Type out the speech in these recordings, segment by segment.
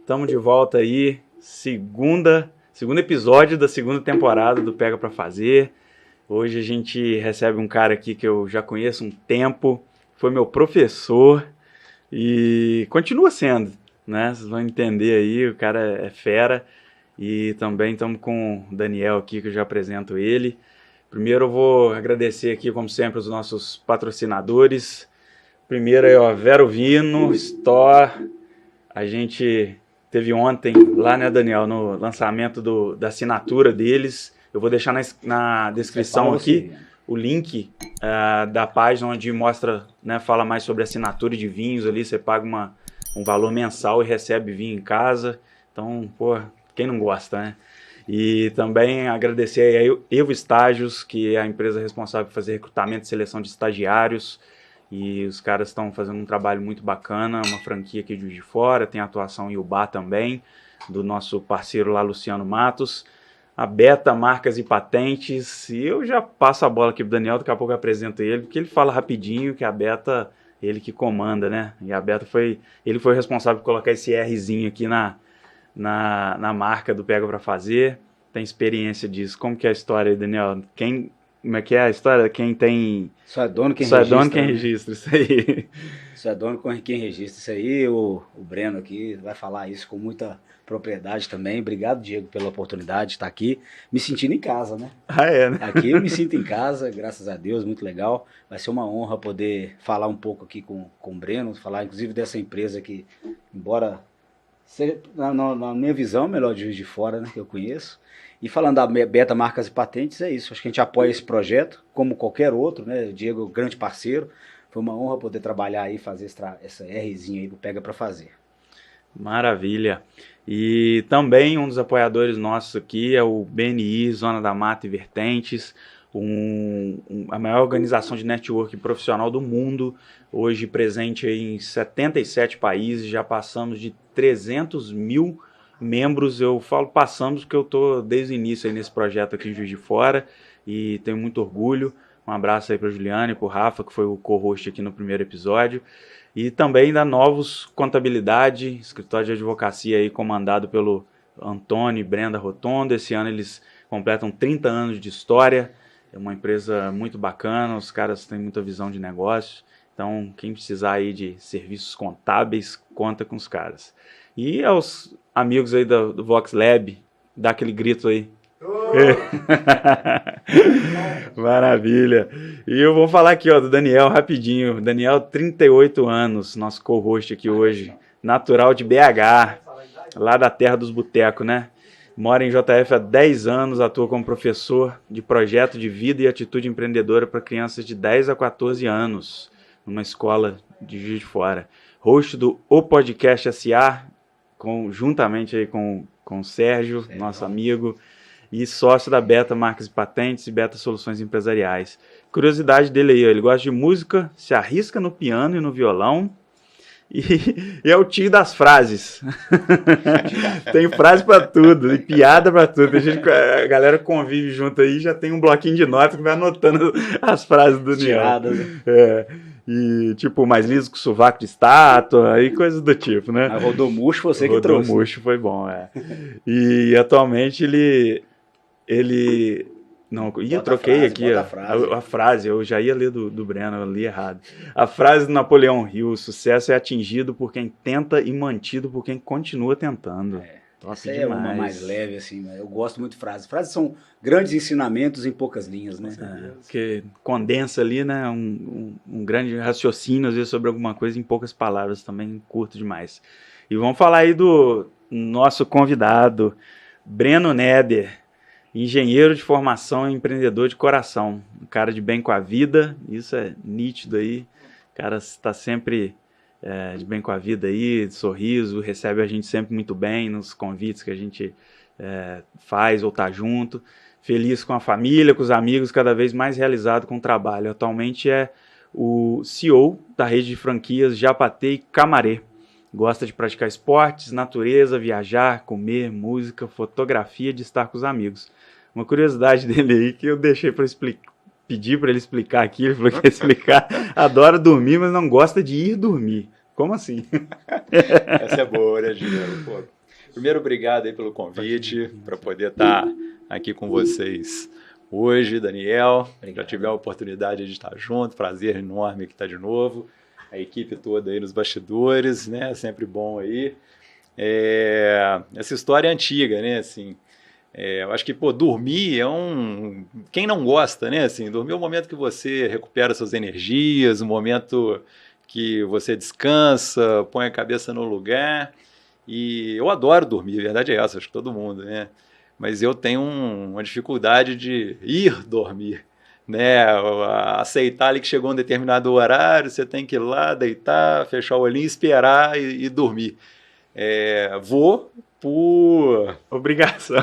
Estamos de volta aí, segundo episódio da segunda temporada do Pega Pra Fazer. Hoje a gente recebe um cara aqui que eu já conheço há um tempo, foi meu professor e continua sendo, né? Vocês vão entender aí, o cara é fera. E também estamos com o Daniel aqui, que eu já apresento ele. Primeiro eu vou agradecer aqui, como sempre, os nossos patrocinadores. Primeiro é o Vero Vino Store. A gente teve ontem lá, né, Daniel, no lançamento da assinatura deles. Eu vou deixar na descrição aqui o link da página onde mostra, né, fala mais sobre assinatura de vinhos ali. Você paga um valor mensal e recebe vinho em casa. Então, pô, quem não gosta, né? E também agradecer a Evo Estágios, que é a empresa responsável por fazer recrutamento e seleção de estagiários. E os caras estão fazendo um trabalho muito bacana, uma franquia aqui de Juiz de Fora, tem atuação em Ubá também, do nosso parceiro lá, Luciano Matos. A Beta Marcas e Patentes, e eu já passo a bola aqui pro Daniel, daqui a pouco eu apresento ele, porque ele fala rapidinho que a Beta, ele que comanda, né? E a Beta ele foi responsável por colocar esse Rzinho aqui na marca do Pega Pra Fazer, tem experiência disso. Como que é a história aí, Daniel? Como é que é a história? Quem tem... Só é dono quem registra. Só é dono quem né? registra, isso aí. Só é dono quem registra isso aí. O Breno aqui vai falar isso com muita propriedade também. Obrigado, Diego, pela oportunidade de estar aqui, me sentindo em casa, né? Ah, é, né? Aqui eu me sinto em casa, graças a Deus, muito legal. Vai ser uma honra poder falar um pouco aqui com o Breno, falar inclusive dessa empresa que, embora seja, na minha visão, a melhor de Juiz de Fora, né, que eu conheço. E falando da Beta Marcas e Patentes, é isso. Acho que a gente apoia esse projeto, como qualquer outro, né? O Diego é um grande parceiro. Foi uma honra poder trabalhar aí, fazer essa Rzinha aí pro Pega Pra Fazer. Maravilha. E também um dos apoiadores nossos aqui é o BNI, Zona da Mata e Vertentes, a maior organização de network profissional do mundo, hoje presente em 77 países, já passamos de 300 mil membros. Eu falo passamos porque eu estou desde o início aí nesse projeto aqui em Juiz de Fora e tenho muito orgulho. Um abraço aí para a Juliana e para o Rafa, que foi o co-host aqui no primeiro episódio. E também da Novos Contabilidade, escritório de advocacia aí comandado pelo Antônio e Brenda Rotondo. Esse ano eles completam 30 anos de história. É uma empresa muito bacana, os caras têm muita visão de negócio. Então, quem precisar aí de serviços contábeis, conta com os caras. E aos amigos aí do Vox Lab, dá aquele grito aí. Oh! Maravilha. E eu vou falar aqui, ó, do Daniel rapidinho. Daniel, 38 anos, nosso co-host aqui hoje, natural de BH, lá da terra dos botecos, né? Mora em JF há 10 anos, atua como professor de projeto de vida e atitude empreendedora para crianças de 10 a 14 anos, numa escola de Juiz de Fora. Host do O Podcast SA, juntamente aí com o Sérgio, nosso amigo, e sócio da Beta Marcas e Patentes e Beta Soluções Empresariais. Curiosidade dele aí, ele gosta de música, se arrisca no piano e no violão, e é o tio das frases. Tem frase pra tudo, e piada pra tudo. A galera convive junto aí, já tem um bloquinho de notas que vai anotando as frases do Daniel. E tipo, mais liso que o sovaco de estátua, e coisas do tipo, né? A Rodomuxo você que trouxe. Rodomuxo foi bom, E atualmente ele não, troquei aqui a frase, eu já ia ler do Breno, eu li errado. A frase do Napoleão Hill: o sucesso é atingido por quem tenta e mantido por quem continua tentando. Essa é uma mais leve, assim, né? Eu gosto muito de frases. Frases são grandes ensinamentos em poucas linhas, né? Que condensa ali, né, um grande raciocínio, às vezes, sobre alguma coisa em poucas palavras, também curto demais. E vamos falar aí do nosso convidado, Breno Neder, engenheiro de formação e empreendedor de coração, um cara de bem com a vida, isso é nítido aí, o cara está sempre de bem com a vida aí, de sorriso, recebe a gente sempre muito bem nos convites que a gente faz ou tá junto, feliz com a família, com os amigos, cada vez mais realizado com o trabalho. Atualmente é o CEO da rede de franquias Japatê e Camaré. Gosta de praticar esportes, natureza, viajar, comer, música, fotografia, de estar com os amigos. Uma curiosidade dele aí que eu deixei para pedir para ele explicar aqui, ele falou que ia explicar. Adora dormir, mas não gosta de ir dormir. Como assim? Essa é boa, né, Juliano? Pô, Primeiro, obrigado aí pelo convite, para poder estar aqui com vocês hoje, Daniel. Já tive a oportunidade de estar junto, prazer enorme que está de novo. A equipe toda aí nos bastidores, né? Sempre bom aí. Essa história é antiga, né? Assim, eu acho que, dormir é Quem não gosta, né? Assim, dormir é o momento que você recupera suas energias, o momento que você descansa, põe a cabeça no lugar. E eu adoro dormir, a verdade é essa, acho que todo mundo, né? Mas eu tenho uma dificuldade de ir dormir, né? Aceitar ali que chegou um determinado horário, você tem que ir lá, deitar, fechar o olhinho, esperar e dormir. Vou por obrigação,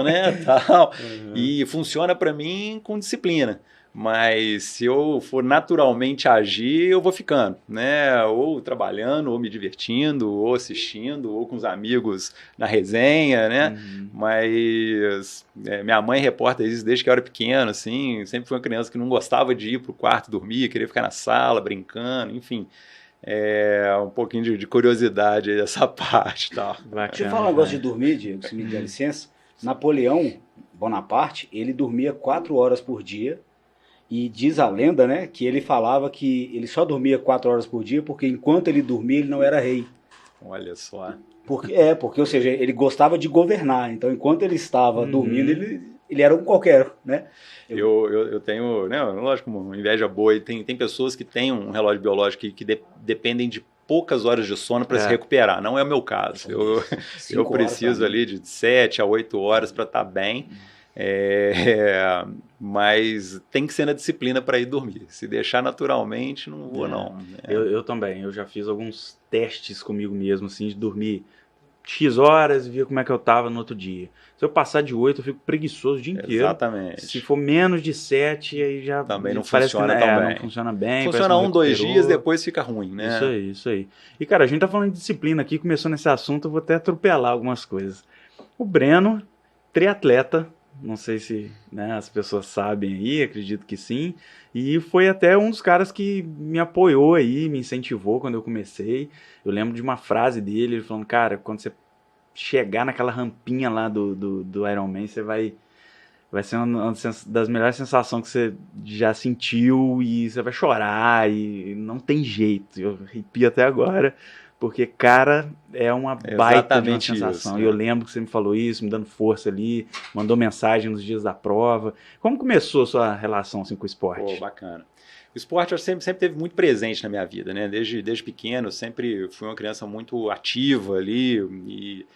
né? Tal. E funciona para mim com disciplina. Mas se eu for naturalmente agir, eu vou ficando, né? Ou trabalhando, ou me divertindo, ou assistindo, ou com os amigos na resenha, né? Mas minha mãe reporta isso desde que eu era pequeno, assim. Sempre fui uma criança que não gostava de ir pro quarto dormir, queria ficar na sala brincando, enfim. Um pouquinho de curiosidade dessa parte e tal. Deixa eu falar um negócio de dormir, Diego, se me der licença. Napoleão Bonaparte, ele dormia 4 horas por dia. E diz a lenda, né, que ele falava que ele só dormia 4 horas por dia porque enquanto ele dormia ele não era rei. Olha só. Porque, ou seja, ele gostava de governar. Então, enquanto ele estava dormindo, ele era um qualquer, né? Eu tenho, né, lógico, uma inveja boa. E tem pessoas que têm um relógio biológico que dependem de poucas horas de sono para se recuperar. Não é o meu caso. Eu preciso ali de 7 a 8 horas para estar bem. Mas tem que ser na disciplina para ir dormir. Se deixar naturalmente, não vou não. Eu também, eu já fiz alguns testes comigo mesmo, assim, de dormir X horas e ver como é que eu tava no outro dia. Se eu passar de 8, eu fico preguiçoso o dia inteiro. Exatamente. Se for menos de 7, aí já também não parece funciona que tão bem. Não funciona bem. Funciona 1, 2 dias, depois fica ruim, né? Isso aí. E, cara, a gente tá falando de disciplina aqui, começou nesse assunto, eu vou até atropelar algumas coisas. O Breno, triatleta, não sei se, né, as pessoas sabem aí, acredito que sim. E foi até um dos caras que me apoiou aí, me incentivou quando eu comecei. Eu lembro de uma frase dele, ele falando, cara, quando você chegar naquela rampinha lá do Ironman, você vai ser uma das melhores sensações que você já sentiu e você vai chorar e não tem jeito. Eu arrepio até agora. Porque, cara, é uma baita de uma sensação. Isso, e eu lembro que você me falou isso, me dando força ali, mandou mensagem nos dias da prova. Como começou a sua relação assim, com o esporte? Bacana. O esporte eu sempre teve muito presente na minha vida, né? Desde pequeno, eu sempre fui uma criança muito ativa ali e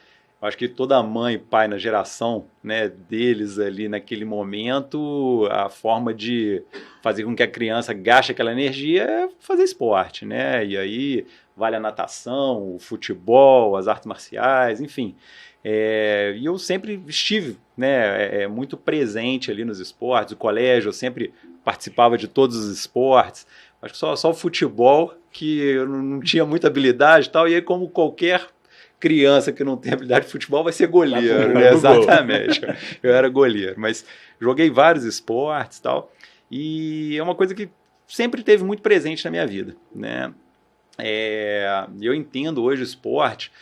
acho que toda mãe e pai na geração, né, deles ali naquele momento, a forma de fazer com que a criança gaste aquela energia é fazer esporte, né? E aí vale a natação, o futebol, as artes marciais, enfim. E eu sempre estive, né, muito presente ali nos esportes. O colégio, eu sempre participava de todos os esportes. Acho que só o futebol, que eu não tinha muita habilidade e tal. E aí, como qualquer criança que não tem habilidade de futebol, vai ser goleiro, né? Exatamente. Eu era goleiro, mas joguei vários esportes e tal. E é uma coisa que sempre teve muito presente na minha vida, né? Eu entendo hoje o esporte,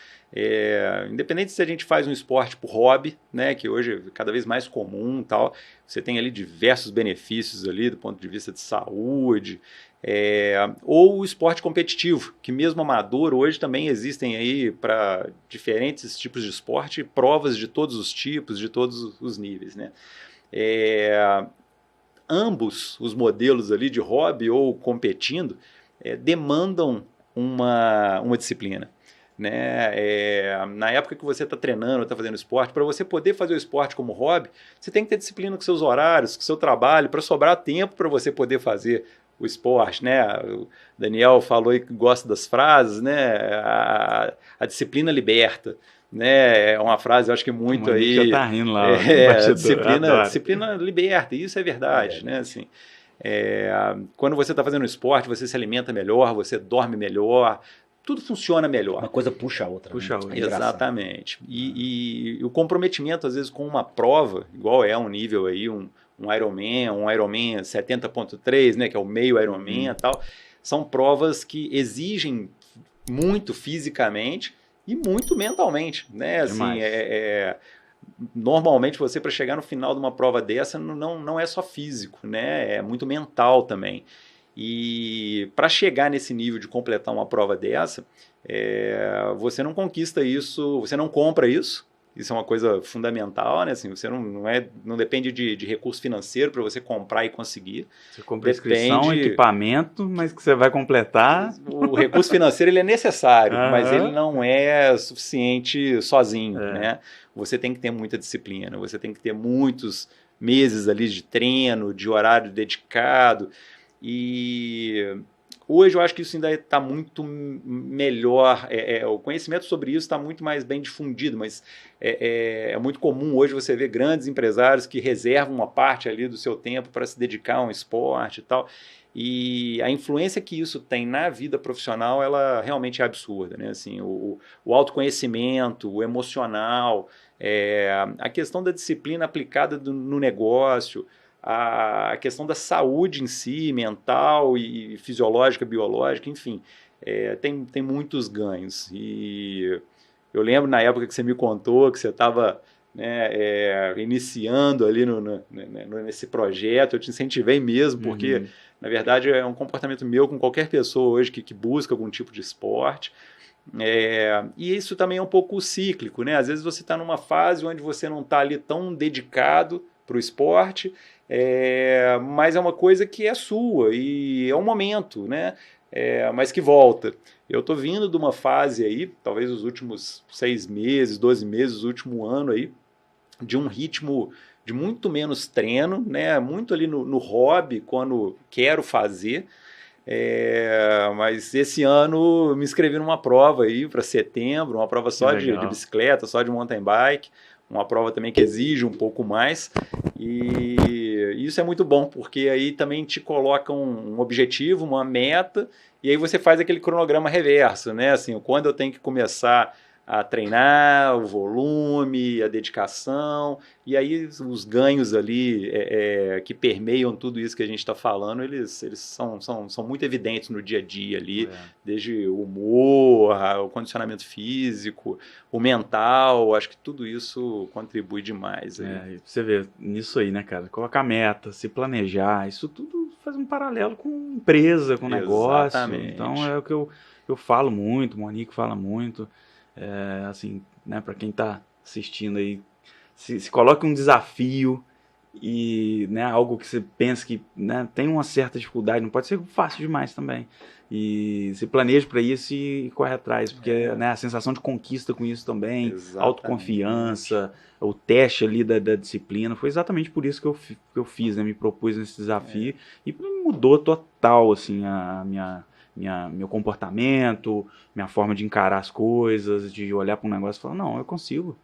independente se a gente faz um esporte por hobby, né, que hoje é cada vez mais comum, tal, você tem ali diversos benefícios ali do ponto de vista de saúde, ou o esporte competitivo, que mesmo amador hoje também existem aí para diferentes tipos de esporte, provas de todos os tipos, de todos os níveis, né? Ambos os modelos ali de hobby ou competindo demandam uma disciplina, né? Na época que você está treinando, está fazendo esporte, para você poder fazer o esporte como hobby, você tem que ter disciplina com seus horários, com seu trabalho, para sobrar tempo para você poder fazer o esporte, né? O Daniel falou aí que gosta das frases, né? A disciplina liberta, né? É uma frase, eu acho que muito aí. Já tá rindo lá. Disciplina liberta, e isso é verdade, né? Assim, quando você está fazendo esporte, você se alimenta melhor, você dorme melhor, tudo funciona melhor. Uma coisa puxa a outra. Exatamente. E o comprometimento, às vezes, com uma prova, igual um nível aí, um Ironman 70.3, né, que é o meio Ironman e tal, são provas que exigem muito fisicamente e muito mentalmente, né? Assim, Demais. normalmente você para chegar no final de uma prova dessa não é só físico, né? É muito mental também. E para chegar nesse nível de completar uma prova dessa, você não conquista isso, você não compra isso. Isso é uma coisa fundamental, né? Assim, você não depende de recurso financeiro para você comprar e conseguir. Você compra inscrição, equipamento, mas que você vai completar. O recurso financeiro ele é necessário, mas ele Aham. não é suficiente sozinho, É, né? Você tem que ter muita disciplina, você tem que ter muitos meses ali de treino, de horário dedicado. E hoje eu acho que isso ainda está muito melhor, o conhecimento sobre isso está muito mais bem difundido, mas é muito comum hoje você ver grandes empresários que reservam uma parte ali do seu tempo para se dedicar a um esporte e tal. E a influência que isso tem na vida profissional, ela realmente é absurda, né? Assim, o autoconhecimento, o emocional, a questão da disciplina aplicada no negócio, a questão da saúde em si, mental e fisiológica, biológica, enfim, tem muitos ganhos. E eu lembro na época que você me contou que você estava, né, iniciando ali nesse projeto, eu te incentivei mesmo, porque na verdade é um comportamento meu com qualquer pessoa hoje que busca algum tipo de esporte. E isso também é um pouco cíclico, né? Às vezes você está numa fase onde você não está ali tão dedicado para o esporte, mas é uma coisa que é sua e é um momento, né? Mas que volta. Eu estou vindo de uma fase aí, talvez os últimos 6 meses, 12 meses, o último ano aí, de um ritmo de muito menos treino, né? Muito ali no hobby, quando quero fazer. Mas esse ano eu me inscrevi numa prova aí para setembro, uma prova só de bicicleta, só de mountain bike, uma prova também que exige um pouco mais, e isso é muito bom, porque aí também te coloca um objetivo, uma meta, e aí você faz aquele cronograma reverso, né? Assim, quando eu tenho que começar a treinar, o volume, a dedicação, e aí os ganhos ali que permeiam tudo isso que a gente está falando, eles são muito evidentes no dia a dia ali, desde o humor, o condicionamento físico, o mental, acho que tudo isso contribui demais. Aí. Você vê nisso aí, né, cara? Colocar meta, se planejar, isso tudo faz um paralelo com empresa, com negócio. Exatamente. Então é o que eu falo muito, o Monique fala muito. Assim, né, para quem está assistindo aí, se coloque um desafio e, né, algo que você pensa que, né, tem uma certa dificuldade, não pode ser fácil demais também, e se planeje para isso e corre atrás, porque né, a sensação de conquista com isso também, autoconfiança, o teste ali da disciplina, foi exatamente por isso que eu fiz, né, me propus nesse desafio e mudou total assim, meu comportamento, minha forma de encarar as coisas, de olhar para um negócio e falar, não, eu consigo.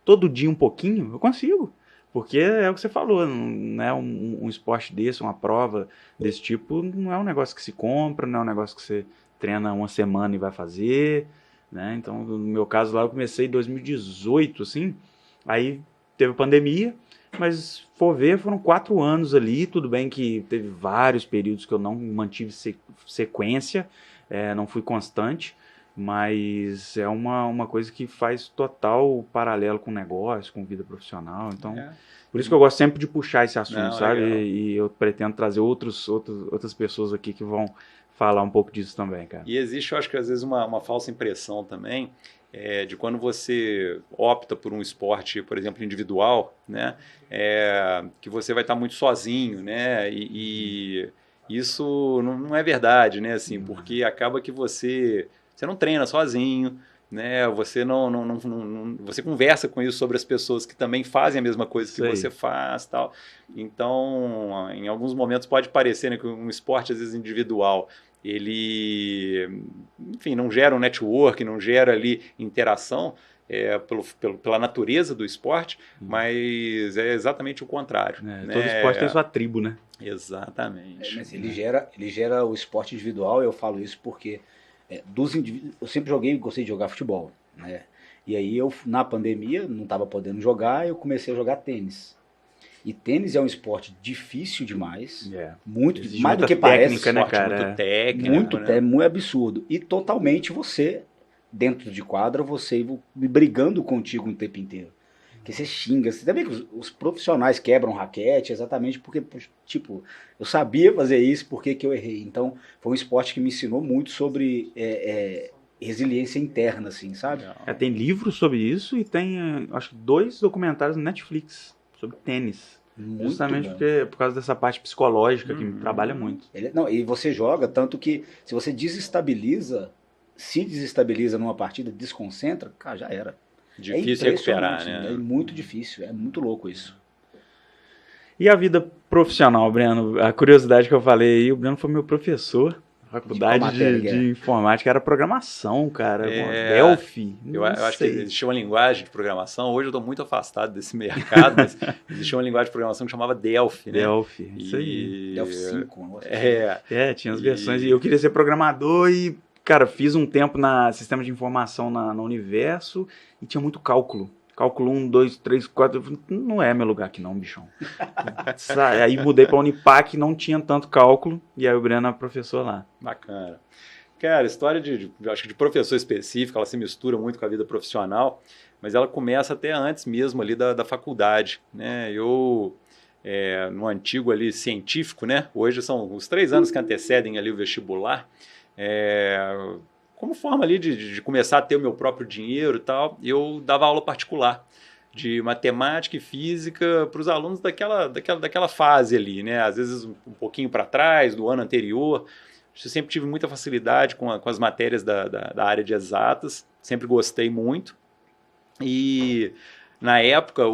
Todo dia um pouquinho, eu consigo. Porque é o que você falou, não é um esporte desse, uma prova desse tipo, não é um negócio que se compra, não é um negócio que você treina uma semana e vai fazer, né? Então, no meu caso lá, eu comecei em 2018, assim, aí teve pandemia, mas for ver, foram 4 anos ali, tudo bem que teve vários períodos que eu não mantive sequência, não fui constante, mas é uma coisa que faz total paralelo com o negócio, com vida profissional, então por isso que eu gosto sempre de puxar esse assunto, sabe? E eu pretendo trazer outras pessoas aqui que vão falar um pouco disso também, cara. E existe, eu acho que às vezes uma falsa impressão também, de quando você opta por um esporte, por exemplo, individual, né, que você vai estar muito sozinho, né, e isso não é verdade, né, assim, porque acaba que você não treina sozinho, né, você você conversa com isso sobre as pessoas que também fazem a mesma coisa que você faz, tal. Então, em alguns momentos pode parecer, né, que um esporte às vezes individual ele, enfim, não gera um network, não gera ali interação pela natureza do esporte, mas é exatamente o contrário. Né? Todo esporte tem sua tribo, né? Exatamente. Mas ele gera o esporte individual, eu falo isso porque eu sempre gostei de jogar futebol, né? E aí na pandemia, não estava podendo jogar, eu comecei a jogar tênis. E tênis é um esporte difícil demais, muito mais do que técnica, parece, né, cara? Muito técnico, muito absurdo e totalmente você dentro de quadra, você brigando contigo o tempo inteiro. Porque você xinga. Você também que os profissionais quebram raquete exatamente porque, tipo, eu sabia fazer isso, por que eu errei. Então, foi um esporte que me ensinou muito sobre resiliência interna, assim, sabe? Tem livros sobre isso e tem, acho que 2 documentários no Netflix sobre tênis. Muito Justamente bom. por causa dessa parte psicológica que me trabalha muito. Não, e você joga, tanto que se você se desestabiliza numa partida, desconcentra, cara, já era. Difícil recuperar, né? É muito difícil, é muito louco isso. E a vida profissional, Breno? A curiosidade que eu falei aí, o Breno foi meu professor na faculdade de informática, era programação, cara, Delphi. Eu acho que existia uma linguagem de programação, hoje eu estou muito afastado desse mercado, mas existia uma linguagem de programação que chamava Delphi, né? Delphi, isso aí. Delphi 5. Tinha as versões, e eu queria ser programador e, cara, fiz um tempo na sistema de informação na Universo e tinha muito cálculo. Cálculo 1, 2, 3, 4. Não é meu lugar aqui não, bichão. Aí mudei pra Unipac, não tinha tanto cálculo. E aí o Breno é professor lá. Bacana. Cara, a história acho que de professor específico, ela se mistura muito com a vida profissional, mas ela começa até antes mesmo ali da faculdade, né? Eu, no antigo ali científico, né? Hoje são os 3 anos que antecedem ali o vestibular, como forma ali de começar a ter o meu próprio dinheiro e tal, eu dava aula particular de matemática e física para os alunos daquela fase ali, né? Às vezes um pouquinho para trás, do ano anterior. Eu sempre tive muita facilidade com as matérias da área de exatas, sempre gostei muito. E na época,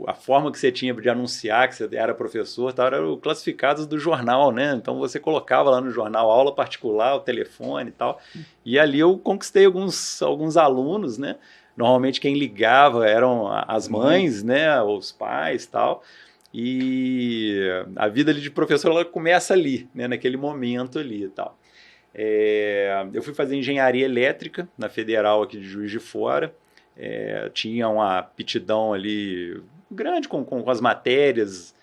a forma que você tinha de anunciar que você era professor eram classificados do jornal, né? Então você colocava lá no jornal aula particular, o telefone e tal. E ali eu conquistei alguns alunos, né? Normalmente quem ligava eram as mães, né? Ou os pais e tal. E a vida ali de professor ela começa ali, né? Naquele momento ali e tal. Eu fui fazer engenharia elétrica na Federal aqui de Juiz de Fora. Tinha uma aptidão ali grande com as matérias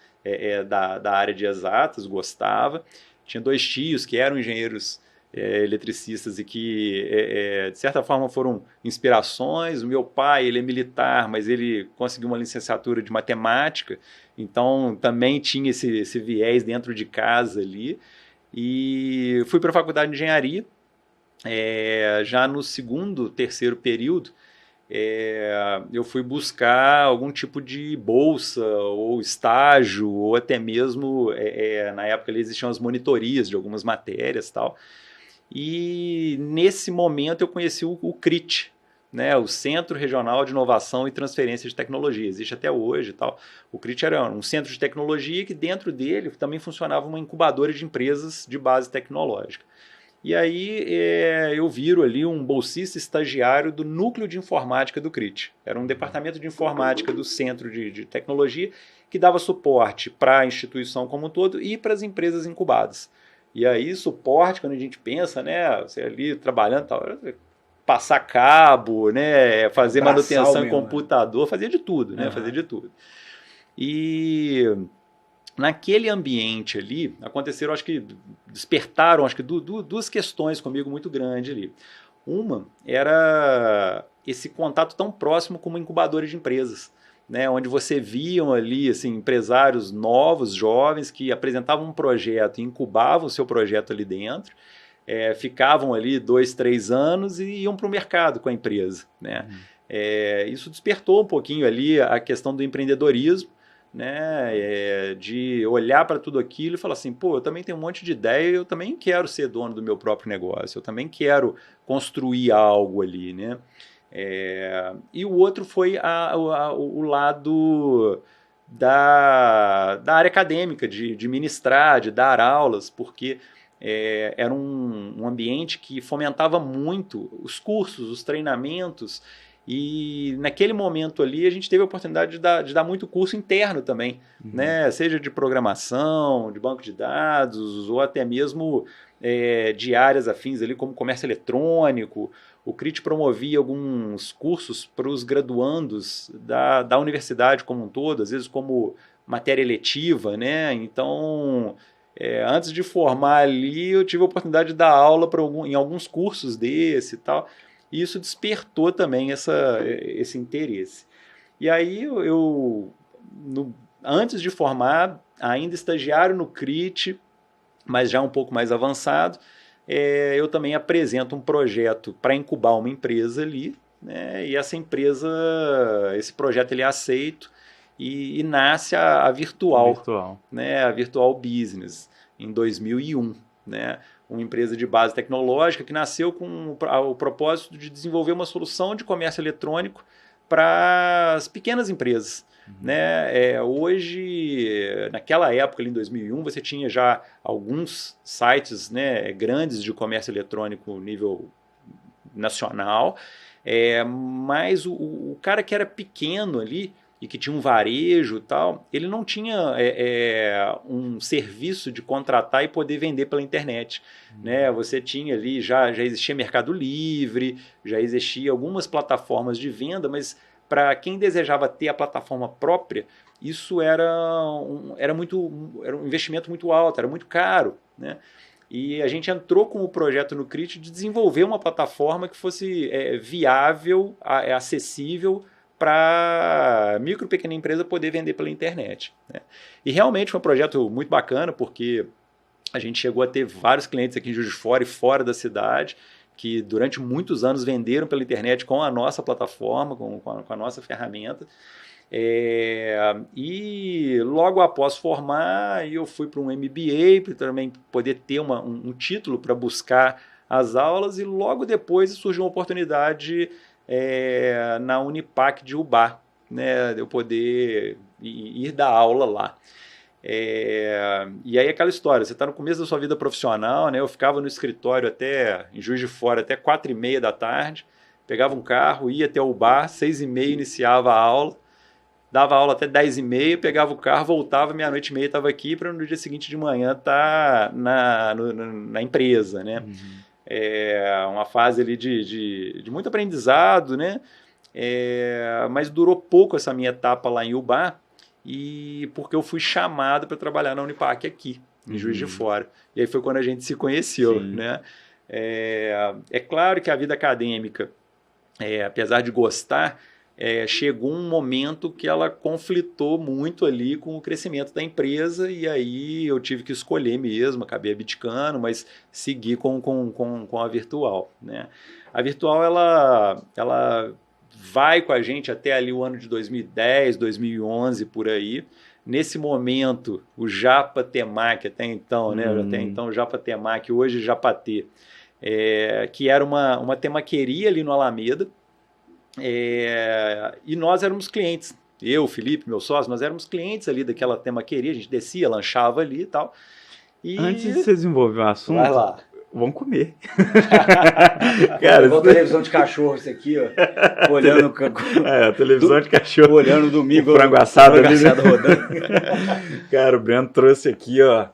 da área de exatas, gostava. Tinha 2 tios que eram engenheiros eletricistas e que, de certa forma, foram inspirações. O meu pai, ele é militar, mas ele conseguiu uma licenciatura de matemática, então também tinha esse viés dentro de casa ali. E fui para a faculdade de engenharia, já no segundo, terceiro período, eu fui buscar algum tipo de bolsa ou estágio, ou até mesmo, na época ali existiam as monitorias de algumas matérias e tal. E nesse momento eu conheci o CRIT, né, o Centro Regional de Inovação e Transferência de Tecnologia, existe até hoje e tal. O CRIT era um centro de tecnologia que dentro dele também funcionava uma incubadora de empresas de base tecnológica. E aí eu viro ali um bolsista estagiário do núcleo de informática do CRIT. Era um departamento de informática do centro de tecnologia que dava suporte para a instituição como um todo e para as empresas incubadas. E aí suporte, quando a gente pensa, né, você ali trabalhando, tal, passar cabo, né, fazer manutenção em computador, fazia de tudo, né, fazia de tudo. E naquele ambiente ali, despertaram duas questões comigo muito grandes ali. Uma era esse contato tão próximo com uma incubadora de empresas, né, onde você viam ali assim, empresários novos, jovens, que apresentavam um projeto e incubavam o seu projeto ali dentro, ficavam ali 2, 3 anos e iam para o mercado com a empresa, né? Isso despertou um pouquinho ali a questão do empreendedorismo, né, de olhar para tudo aquilo e falar assim, pô, eu também tenho um monte de ideia, eu também quero ser dono do meu próprio negócio, eu também quero construir algo ali, né? E o outro foi o lado da área acadêmica, de ministrar, de dar aulas, porque era um ambiente que fomentava muito os cursos, os treinamentos. E naquele momento ali a gente teve a oportunidade de dar muito curso interno também, né? Seja de programação, de banco de dados, ou até mesmo de áreas afins ali como comércio eletrônico. O CRIT promovia alguns cursos para os graduandos da universidade como um todo, às vezes como matéria eletiva, né? Então, antes de formar ali, eu tive a oportunidade de dar aula em alguns cursos desse e tal. e isso despertou também esse interesse. E aí antes de formar, ainda estagiário no CRIT, mas já um pouco mais avançado, eu também apresento um projeto para incubar uma empresa ali, né, e esse projeto ele é aceito e nasce a Virtual, né, a Virtual Business, em 2001, né, uma empresa de base tecnológica que nasceu com o propósito de desenvolver uma solução de comércio eletrônico para as pequenas empresas. Né? Hoje, naquela época, ali em 2001, você tinha já alguns sites, né, grandes de comércio eletrônico nível nacional, mas o cara que era pequeno ali e que tinha um varejo e tal, ele não tinha um serviço de contratar e poder vender pela internet. Né? Você tinha ali, já existia Mercado Livre, já existia algumas plataformas de venda, mas para quem desejava ter a plataforma própria, isso era um investimento muito alto, era muito caro. Né? E a gente entrou com o projeto no CRIT de desenvolver uma plataforma que fosse viável, acessível para micro e pequena empresa poder vender pela internet. Né? E realmente foi um projeto muito bacana, porque a gente chegou a ter vários clientes aqui em Juiz de Fora e fora da cidade, que durante muitos anos venderam pela internet com a nossa plataforma, com a nossa ferramenta. E logo após formar, eu fui para um MBA, para também poder ter um título para buscar as aulas, e logo depois surgiu uma oportunidade na Unipac de Ubá, né, de eu poder ir dar aula lá. E aí aquela história, você está no começo da sua vida profissional, né? Eu ficava no escritório em Juiz de Fora até 4h30 da tarde, pegava um carro, ia até o bar, 6h30 iniciava a aula, dava aula até 10h30, pegava o carro, voltava, meia-noite e meia estava aqui, para no dia seguinte de manhã estar na empresa, né? Uma fase ali de muito aprendizado, né? Mas durou pouco essa minha etapa lá em Ubá, e porque eu fui chamado para trabalhar na Unipac aqui, em Juiz de Fora. E aí foi quando a gente se conheceu. Né? É claro que a vida acadêmica, apesar de gostar, chegou um momento que ela conflitou muito ali com o crescimento da empresa, e aí eu tive que escolher mesmo, acabei abdicando, mas segui com a Virtual. Né? A Virtual, ela vai com a gente até ali o ano de 2010, 2011, por aí. Nesse momento, o Japa Temac, até então, né? Até então Japa Temac, hoje Japatê, que era uma temaqueria ali no Alameda, e nós éramos clientes. Eu, Felipe, meu sócio, nós éramos clientes ali daquela temaqueria, a gente descia, lanchava ali e tal. Antes de você desenvolver o assunto, vai lá. Vamos comer. Cara, igual televisão de cachorro, isso aqui, ó. Olhando. A televisão de cachorro. Olhando domingo. O frango assado rodando. Cara, o Breno trouxe aqui, ó,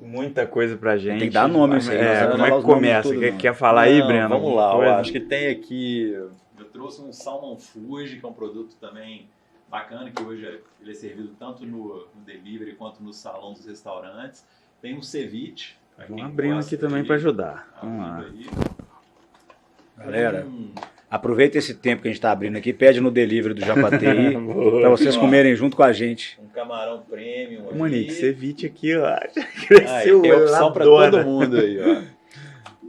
muita coisa pra gente. Tem que dar nome isso aí. Como é que começa? Quer falar aí, Breno? Vamos lá, eu acho que tem aqui. Eu trouxe um Salmon Fuji, que é um produto também bacana, que hoje ele é servido tanto no delivery quanto no salão dos restaurantes. Tem um ceviche. Vamos abrindo aqui também para ajudar. Vamos lá. Galera, aproveita esse tempo que a gente está abrindo aqui, pede no delivery do Japatê aí, para vocês comerem junto com a gente. Um camarão premium ali. Monique, ceviche aqui, ó. Cresceu, tem opção para todo mundo aí, ó.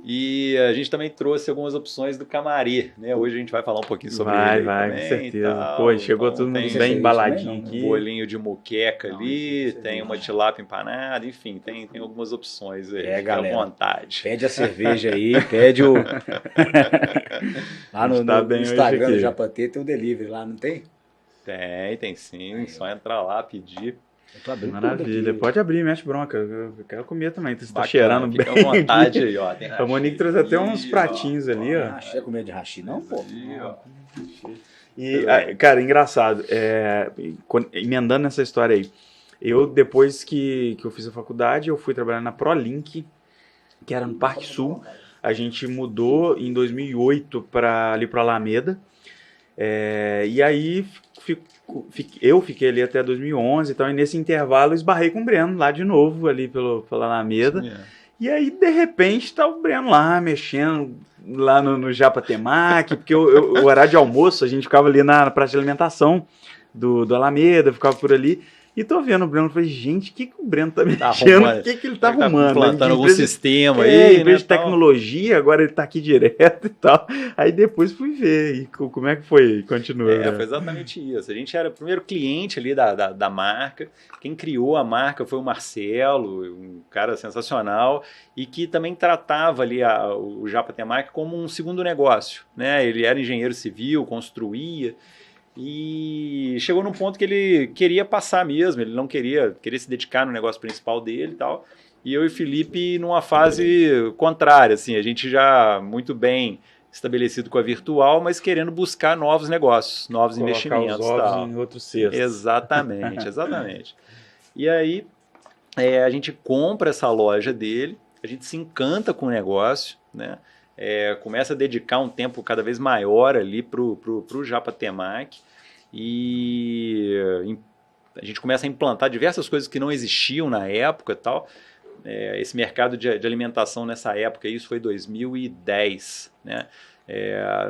E a gente também trouxe algumas opções do camarê, né? Hoje a gente vai falar um pouquinho sobre ele. Vai, com certeza. Pô, chegou tudo bem embaladinho aqui. Um bolinho de moqueca ali, tem uma tilápia empanada, enfim, tem algumas opções aí. Galera, à vontade. Pede a cerveja aí, pede o... Lá no Instagram do Japatê tem o delivery lá, não tem? Tem sim. Aí, só entrar lá, pedir. Maravilha, pode abrir, mexe bronca. Eu quero comer também. Você tá cheirando bem. Fica à vontade aí, ó. Tem a Monique trouxe até uns pratinhos ali, ó. Hashi é comer de hashi, não, pô. E, cara, engraçado. Emendando nessa história aí. Eu, depois que eu fiz a faculdade, eu fui trabalhar na ProLink, que era no Parque Sul. A gente mudou em 2008 ali para Alameda. E aí eu fiquei ali até 2011 e tal, e nesse intervalo esbarrei com o Breno lá de novo ali pela Alameda. E aí, de repente, tá o Breno lá, mexendo lá no Japa Temaki, porque o horário de almoço, a gente ficava ali na praça de alimentação do Alameda, ficava por ali. E tô vendo o Breno, falei, gente, o que o Breno tá mexendo? O que ele tá arrumando? Implantando algum sistema aí, em vez né, de tecnologia, agora ele tá aqui direto e tal. Aí depois fui ver, e como é que foi? Continua. Né? Foi exatamente isso. A gente era o primeiro cliente ali da marca. Quem criou a marca foi o Marcelo, um cara sensacional, e que também tratava ali o Japa Temaki como um segundo negócio, né? Ele era engenheiro civil, construía, e chegou num ponto que ele queria passar mesmo, ele não queria se dedicar no negócio principal dele e tal. E eu e Felipe numa fase contrária, assim, a gente já muito bem estabelecido com a virtual, mas querendo buscar novos negócios, novos investimentos. Os ovos em outro cesto. Exatamente. E aí a gente compra essa loja dele, a gente se encanta com o negócio, né? Começa a dedicar um tempo cada vez maior ali pro Japa Temaki, e a gente começa a implantar diversas coisas que não existiam na época e tal. Esse mercado de alimentação nessa época, isso foi 2010, né?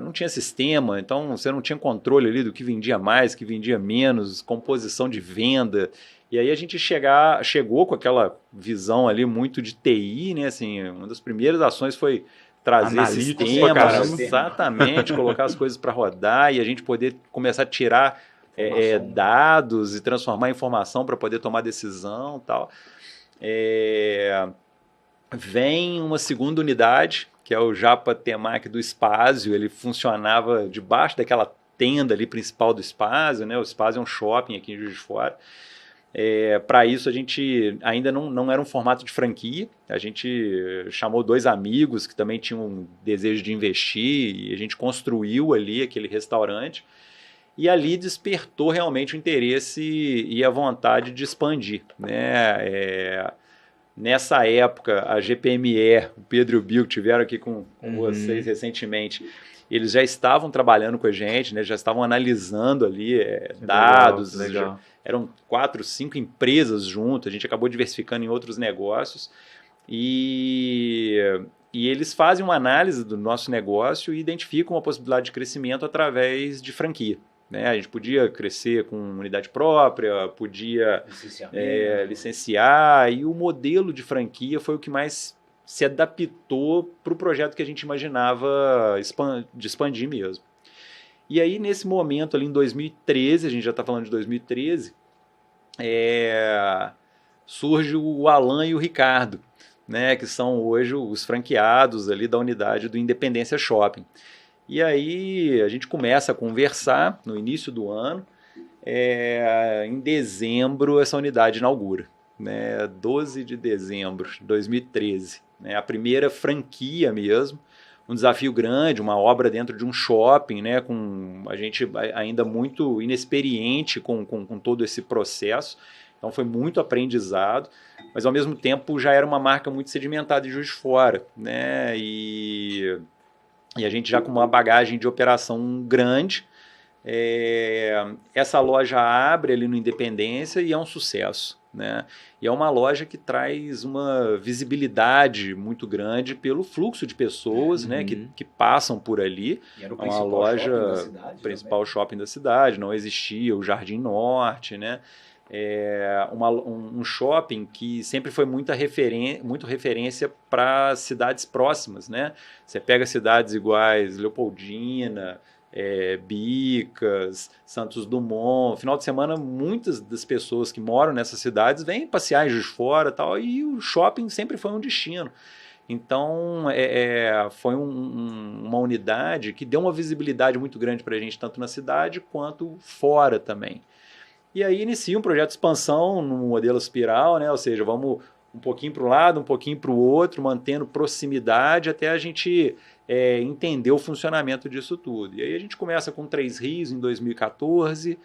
Não tinha sistema, então você não tinha controle ali do que vendia mais, que vendia menos, composição de venda. E aí a gente chegou com aquela visão ali muito de TI, né? Assim, uma das primeiras ações foi trazer sistemas, exatamente, colocar as coisas para rodar e a gente poder começar a tirar dados e transformar em informação para poder tomar decisão e tal. Vem uma segunda unidade, que é o Japa Temaki do Spazio. Ele funcionava debaixo daquela tenda ali principal do Spazio, né? O Spazio é um shopping aqui em Juiz de Fora. Para isso a gente ainda não era um formato de franquia, a gente chamou 2 amigos que também tinham um desejo de investir e a gente construiu ali aquele restaurante, e ali despertou realmente o interesse e a vontade de expandir, né? Nessa época a GPME, o Pedro e o Bill que tiveram aqui com vocês recentemente, eles já estavam trabalhando com a gente, né? Já estavam analisando ali dados. Legal. Eram 4, 5 empresas junto, a gente acabou diversificando em outros negócios, e eles fazem uma análise do nosso negócio e identificam uma possibilidade de crescimento através de franquia, né? A gente podia crescer com unidade própria, podia licenciar, e o modelo de franquia foi o que mais se adaptou para o projeto que a gente imaginava de expandir mesmo. E aí, nesse momento, ali em 2013, a gente já está falando de 2013, surge o Alan e o Ricardo, né, que são hoje os franqueados ali da unidade do Independência Shopping. E aí a gente começa a conversar no início do ano. Em dezembro, essa unidade inaugura, né, 12 de dezembro de 2013. Né, a primeira franquia mesmo. Um desafio grande, uma obra dentro de um shopping, né, com a gente ainda muito inexperiente com todo esse processo. Então foi muito aprendizado, mas ao mesmo tempo já era uma marca muito sedimentada em Juiz de Fora, né, e a gente já com uma bagagem de operação grande. Essa loja abre ali no Independência e é um sucesso, né? E é uma loja que traz uma visibilidade muito grande pelo fluxo de pessoas, né, que passam por ali. E era o uma loja, principal também. shopping da cidade, não existia o Jardim Norte, né? Um shopping que sempre foi muito referência para cidades próximas, né? Você pega cidades iguais Leopoldina, Bicas, Santos Dumont. Final de semana, muitas das pessoas que moram nessas cidades vêm passear em Juiz de Fora, tal, e o shopping sempre foi um destino. Então, foi uma unidade que deu uma visibilidade muito grande para a gente, tanto na cidade quanto fora também. E aí inicia um projeto de expansão no modelo espiral, né? Ou seja, vamos um pouquinho para um lado, um pouquinho para o outro, mantendo proximidade até a gente entender o funcionamento disso tudo. E aí a gente começa com 3 Rios em 2014,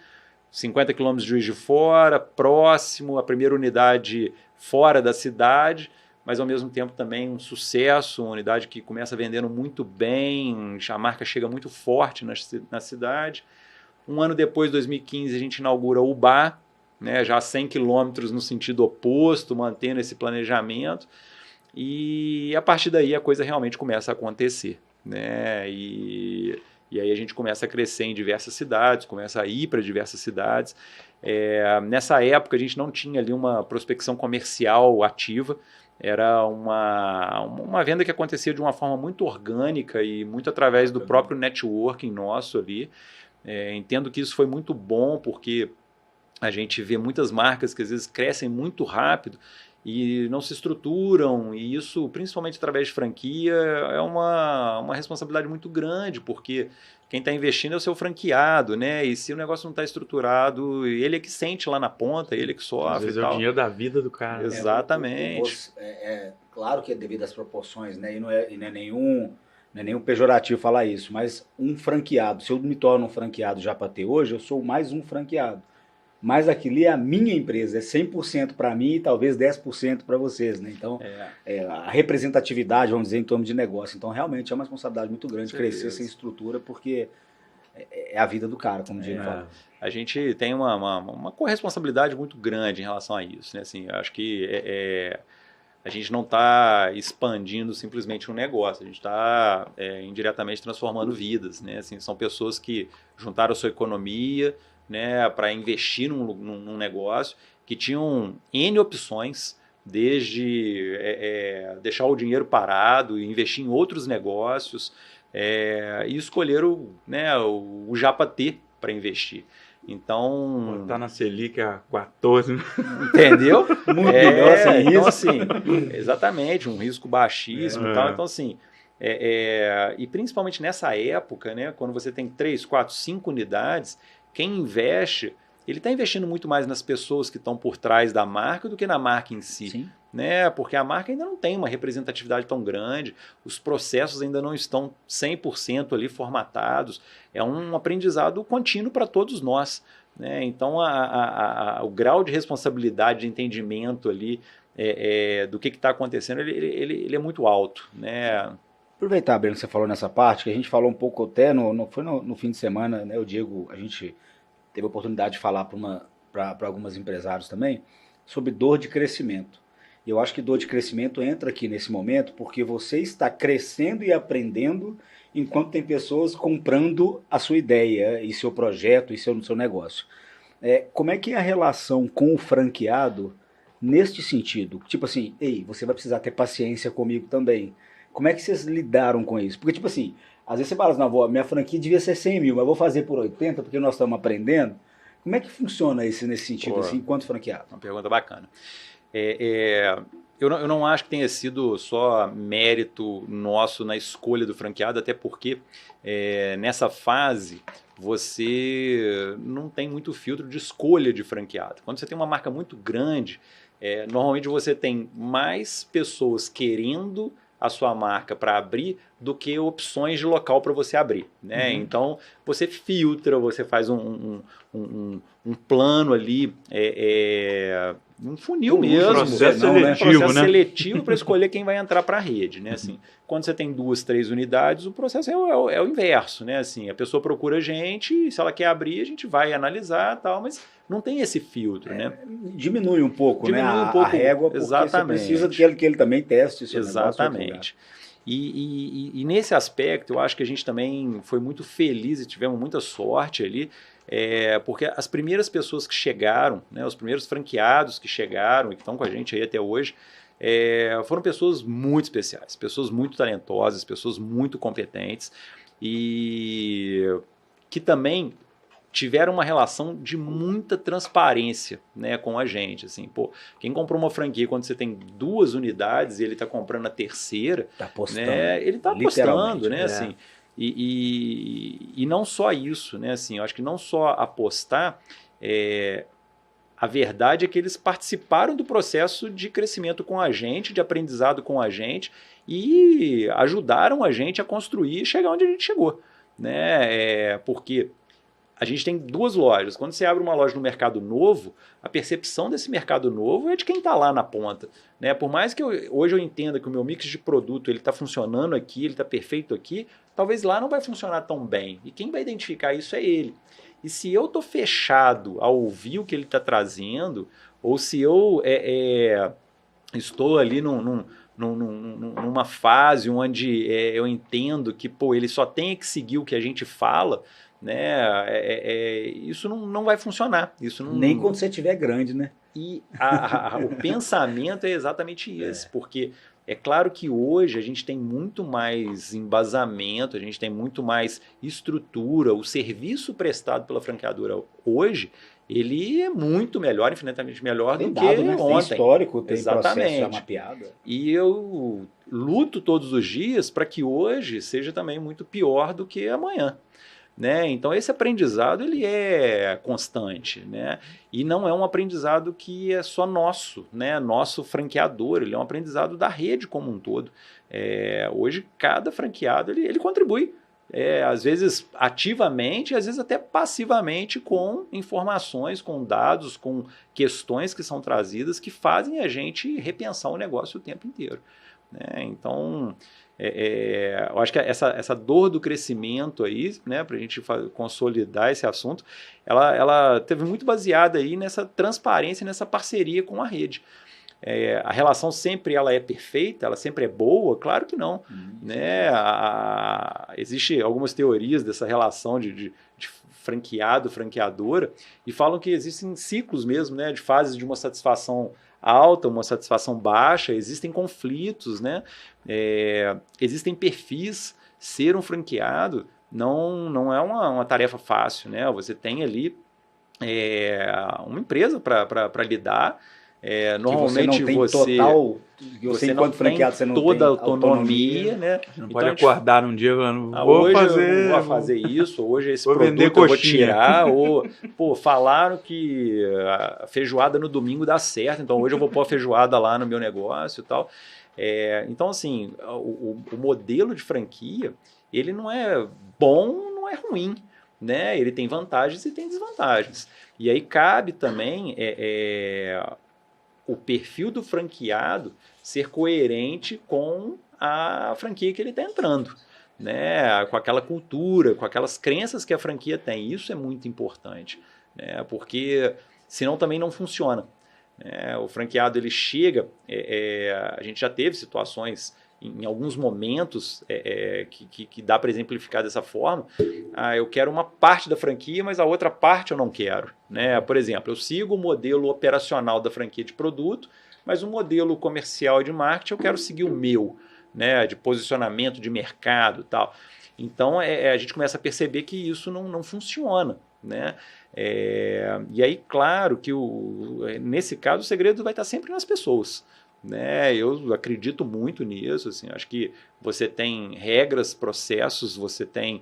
50 quilômetros de Juiz de Fora, próximo, a primeira unidade fora da cidade, mas ao mesmo tempo também um sucesso, uma unidade que começa vendendo muito bem, a marca chega muito forte na cidade. Um ano depois, 2015, a gente inaugura o Bar, né, já 100 quilômetros no sentido oposto, mantendo esse planejamento. e a partir daí a coisa realmente começa a acontecer, né? E aí a gente começa a crescer em diversas cidades, começa a ir para diversas cidades. Nessa época a gente não tinha ali uma prospecção comercial ativa, era uma venda que acontecia de uma forma muito orgânica e muito através do próprio networking nosso ali. Entendo que isso foi muito bom, porque a gente vê muitas marcas que às vezes crescem muito rápido e não se estruturam, e isso, principalmente através de franquia, é uma responsabilidade muito grande, porque quem está investindo é o seu franqueado, né? E se o negócio não está estruturado, ele é que sente lá na ponta, ele é que sofre. Às vezes e tal. é o dinheiro da vida do cara. Exatamente. Claro que é devido às proporções, né? E não é nenhum pejorativo falar isso, mas um franqueado, se eu me torno um franqueado já para ter hoje, eu sou mais um franqueado. Mas aquilo é a minha empresa, é 100% para mim e talvez 10% para vocês, né? Então, a representatividade, vamos dizer, em torno de negócio. Então, realmente é uma responsabilidade muito grande crescer sem estrutura, porque é a vida do cara, como o Diego fala. A gente tem uma corresponsabilidade muito grande em relação a isso, né? Assim, eu acho que a gente não está expandindo simplesmente um negócio, a gente está indiretamente transformando vidas, né? Assim, são pessoas que juntaram a sua economia, né, para investir num negócio, que tinham N opções, desde deixar o dinheiro parado e investir em outros negócios, e escolheram, né, o Japa T para investir. Então... Tá na Selic a 14. Entendeu? Muito melhor sem risco. Então, assim, exatamente, um risco baixíssimo e tal. Então, assim, e principalmente nessa época, né, quando você tem 3, 4, 5 unidades, quem investe, ele está investindo muito mais nas pessoas que estão por trás da marca do que na marca em si. Sim. Né? Porque a marca ainda não tem uma representatividade tão grande, os processos ainda não estão 100% ali formatados, é um aprendizado contínuo para todos nós. Né? Então, o grau de responsabilidade, de entendimento ali do que está acontecendo, ele é muito alto. Né? Aproveitar, Breno, que você falou nessa parte, que a gente falou um pouco até foi no fim de semana, né? O Diego, a gente teve a oportunidade de falar para alguns empresários também sobre dor de crescimento. E eu acho que dor de crescimento entra aqui nesse momento porque você está crescendo e aprendendo enquanto tem pessoas comprando a sua ideia e seu projeto e seu negócio. Como é que é a relação com o franqueado neste sentido? Tipo assim, ei, você vai precisar ter paciência comigo também. Como é que vocês lidaram com isso? Porque, tipo assim, às vezes você fala assim, não, minha franquia devia ser 100 mil, mas eu vou fazer por 80 porque nós estamos aprendendo. Como é que funciona isso nesse sentido, assim, enquanto franqueado? Uma pergunta bacana. Eu não acho que tenha sido só mérito nosso na escolha do franqueado, até porque nessa fase você não tem muito filtro de escolha de franqueado. Quando você tem uma marca muito grande, normalmente você tem mais pessoas querendo a sua marca para abrir do que opções de local para você abrir, né? Uhum. Então você filtra, você faz um plano ali, um funil mesmo, processo seletivo para escolher quem vai entrar para a rede, né? Assim, quando você tem 2, 3 unidades, o processo é o inverso, né? Assim, a pessoa procura a gente, se ela quer abrir, a gente vai analisar, tal, mas não tem esse filtro, né? Diminui um pouco, né? A régua, porque exatamente. Você precisa que ele também teste o seu exatamente. E nesse aspecto, eu acho que a gente também foi muito feliz e tivemos muita sorte ali, porque as primeiras pessoas que chegaram, né, os primeiros franqueados que chegaram e que estão com a gente aí até hoje, foram pessoas muito especiais, pessoas muito talentosas, pessoas muito competentes e que também tiveram uma relação de muita transparência, né, com a gente. Assim, pô, quem comprou uma franquia quando você tem 2 unidades e ele está comprando a terceira, tá apostando, né, ele está apostando, né, assim, e não só isso, né, assim, eu acho que não só apostar, a verdade é que eles participaram do processo de crescimento com a gente, de aprendizado com a gente e ajudaram a gente a construir e chegar onde a gente chegou, né, porque a gente tem 2 lojas. Quando você abre uma loja no mercado novo, a percepção desse mercado novo é de quem está lá na ponta. Né? Por mais que hoje eu entenda que o meu mix de produto está funcionando aqui, ele está perfeito aqui, talvez lá não vai funcionar tão bem. E quem vai identificar isso é ele. E se eu estou fechado a ouvir o que ele está trazendo, ou se eu estou ali numa fase onde eu entendo que, pô, ele só tem que seguir o que a gente fala, né? Isso não vai funcionar. Isso não, Nem quando você estiver grande, né? E o pensamento é exatamente esse, porque é claro que hoje a gente tem muito mais embasamento, a gente tem muito mais estrutura, o serviço prestado pela franqueadora hoje, ele é muito melhor, infinitamente melhor Tem do dado, que né? ontem. Tem histórico, tem Exatamente. processo já mapeado. E eu luto todos os dias para que hoje seja também muito pior do que amanhã. Né? Então esse aprendizado ele é constante, né? E não é um aprendizado que é só nosso, né? Nosso franqueador, ele é um aprendizado da rede como um todo. Hoje cada franqueado ele contribui, às vezes ativamente, às vezes até passivamente, com informações, com dados, com questões que são trazidas que fazem a gente repensar o negócio o tempo inteiro, né? Então eu acho que essa dor do crescimento aí, né, para a gente consolidar esse assunto, ela teve muito baseada aí nessa transparência, nessa parceria com a rede. A relação sempre ela é perfeita, ela sempre é boa? Claro que não. Né? Existem algumas teorias dessa relação de franqueado, franqueadora, e falam que existem ciclos mesmo, né, de fases de uma satisfação alta, uma satisfação baixa, existem conflitos, né? Existem perfis. Ser um franqueado não é uma tarefa fácil, né? Você tem ali uma empresa para lidar. Normalmente você enquanto franqueado, você não toda tem autonomia, né? Você não Então, pode acordar num dia falando, hoje eu não vou fazer isso, hoje esse produto eu vou tirar, ou falaram que a feijoada no domingo dá certo, então hoje eu vou pôr a feijoada lá no meu negócio e tal. Então, assim, o modelo de franquia, ele não é bom, não é ruim, né? Ele tem vantagens e tem desvantagens. E aí cabe também o perfil do franqueado ser coerente com a franquia que ele está entrando, né? Com aquela cultura, com aquelas crenças que a franquia tem. Isso é muito importante, né? Porque senão também não funciona. O franqueado ele chega, a gente já teve situações em alguns momentos que dá para exemplificar dessa forma. Eu quero uma parte da franquia, mas a outra parte eu não quero, né? Por exemplo, eu sigo o modelo operacional da franquia de produto, mas o modelo comercial e de marketing eu quero seguir o meu, né? De posicionamento de mercado e tal. Então a gente começa a perceber que isso não funciona, né? E aí, claro que nesse caso o segredo vai estar sempre nas pessoas, né? Eu acredito muito nisso, assim, acho que você tem regras, processos, você tem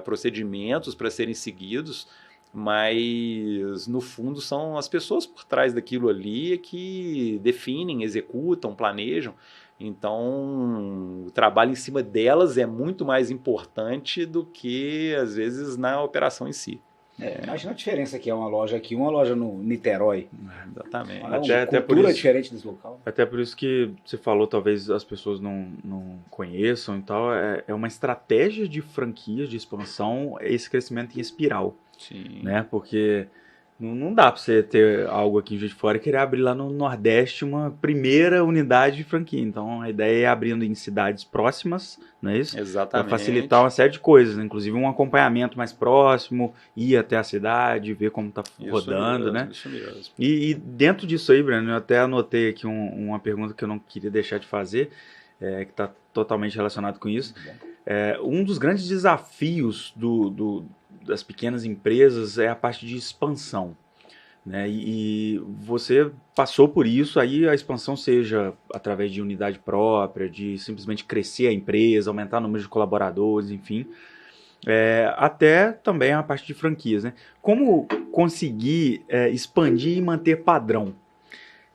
procedimentos para serem seguidos, mas no fundo são as pessoas por trás daquilo ali que definem, executam, planejam. Então o trabalho em cima delas é muito mais importante do que às vezes na operação em si. Imagina a diferença que é uma loja aqui, uma loja no Niterói. Exatamente. Até por isso, diferente desse local. Até por isso que você falou, talvez as pessoas não conheçam e tal, é uma estratégia de franquias, de expansão, esse crescimento em espiral. Sim. Né? Porque não dá para você ter algo aqui em Juiz de Fora e querer abrir lá no Nordeste uma primeira unidade de franquia. Então a ideia é abrindo em cidades próximas, não é isso? Exatamente. Para facilitar uma série de coisas, né? Inclusive um acompanhamento mais próximo, ir até a cidade, ver como está rodando, né? Isso mesmo. E dentro disso aí, Breno, eu até anotei aqui uma pergunta que eu não queria deixar de fazer, que está totalmente relacionado com isso. Um dos grandes desafios das pequenas empresas é a parte de expansão, né? E você passou por isso, aí a expansão seja através de unidade própria, de simplesmente crescer a empresa, aumentar o número de colaboradores, enfim, até também a parte de franquias, né? Como conseguir expandir e manter padrão?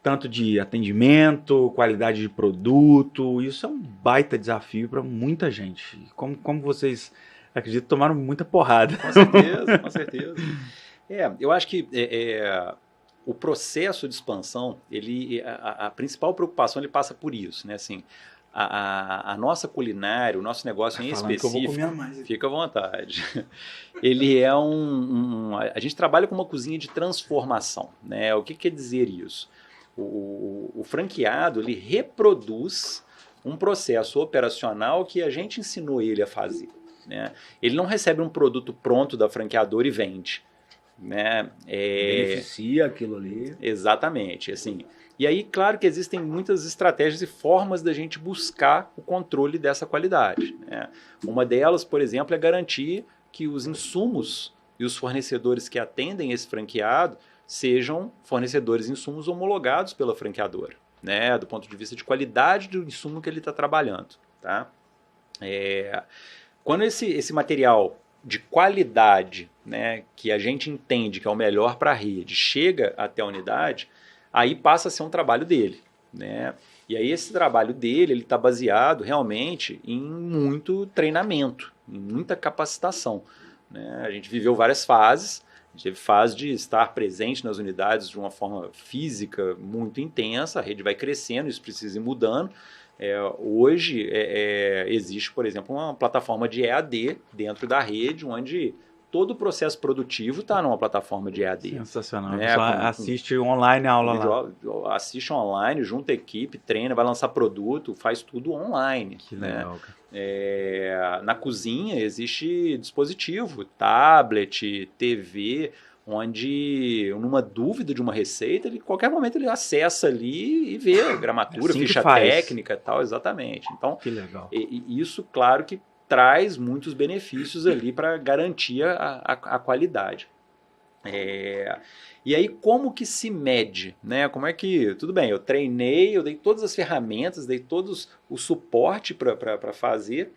Tanto de atendimento, qualidade de produto, isso é um baita desafio para muita gente. Como vocês, acredito, tomaram muita porrada. Com certeza, com certeza. Eu acho que o processo de expansão, a principal preocupação, ele passa por isso, né? Assim, a nossa culinária, o nosso negócio em específico, que eu vou comer mais. Fica à vontade. Ele é a gente trabalha com uma cozinha de transformação, né? O que quer dizer isso? O franqueado, ele reproduz um processo operacional que a gente ensinou ele a fazer, né? Ele não recebe um produto pronto da franqueadora e vende, né? Beneficia aquilo ali. Exatamente, assim. E aí, claro que existem muitas estratégias e formas da gente buscar o controle dessa qualidade, né? Uma delas, por exemplo, é garantir que os insumos e os fornecedores que atendem esse franqueado sejam fornecedores de insumos homologados pela franqueadora, né? Do ponto de vista de qualidade do insumo que ele está trabalhando, tá? Quando esse material de qualidade, né, que a gente entende que é o melhor para a rede, chega até a unidade, aí passa a ser um trabalho dele, né? E aí esse trabalho dele, ele está baseado realmente em muito treinamento, em muita capacitação, né? A gente viveu várias fases. A gente teve fase de estar presente nas unidades de uma forma física muito intensa, a rede vai crescendo, isso precisa ir mudando. Hoje existe, por exemplo, uma plataforma de EAD dentro da rede, onde todo o processo produtivo está numa plataforma de EAD. Sensacional. Né? Assiste online a aula lá. Assiste online, junta a equipe, treina, vai lançar produto, faz tudo online. Que legal, cara. Na cozinha existe dispositivo, tablet, TV, onde numa dúvida de uma receita, ele, qualquer momento ele acessa ali e vê a gramatura, assim ficha técnica e tal, exatamente. Então, que legal. Isso, claro que traz muitos benefícios ali para garantir a qualidade. E aí, como que se mede, né? Como é que, tudo bem, eu treinei, eu dei todas as ferramentas, dei todos o suporte para fazer,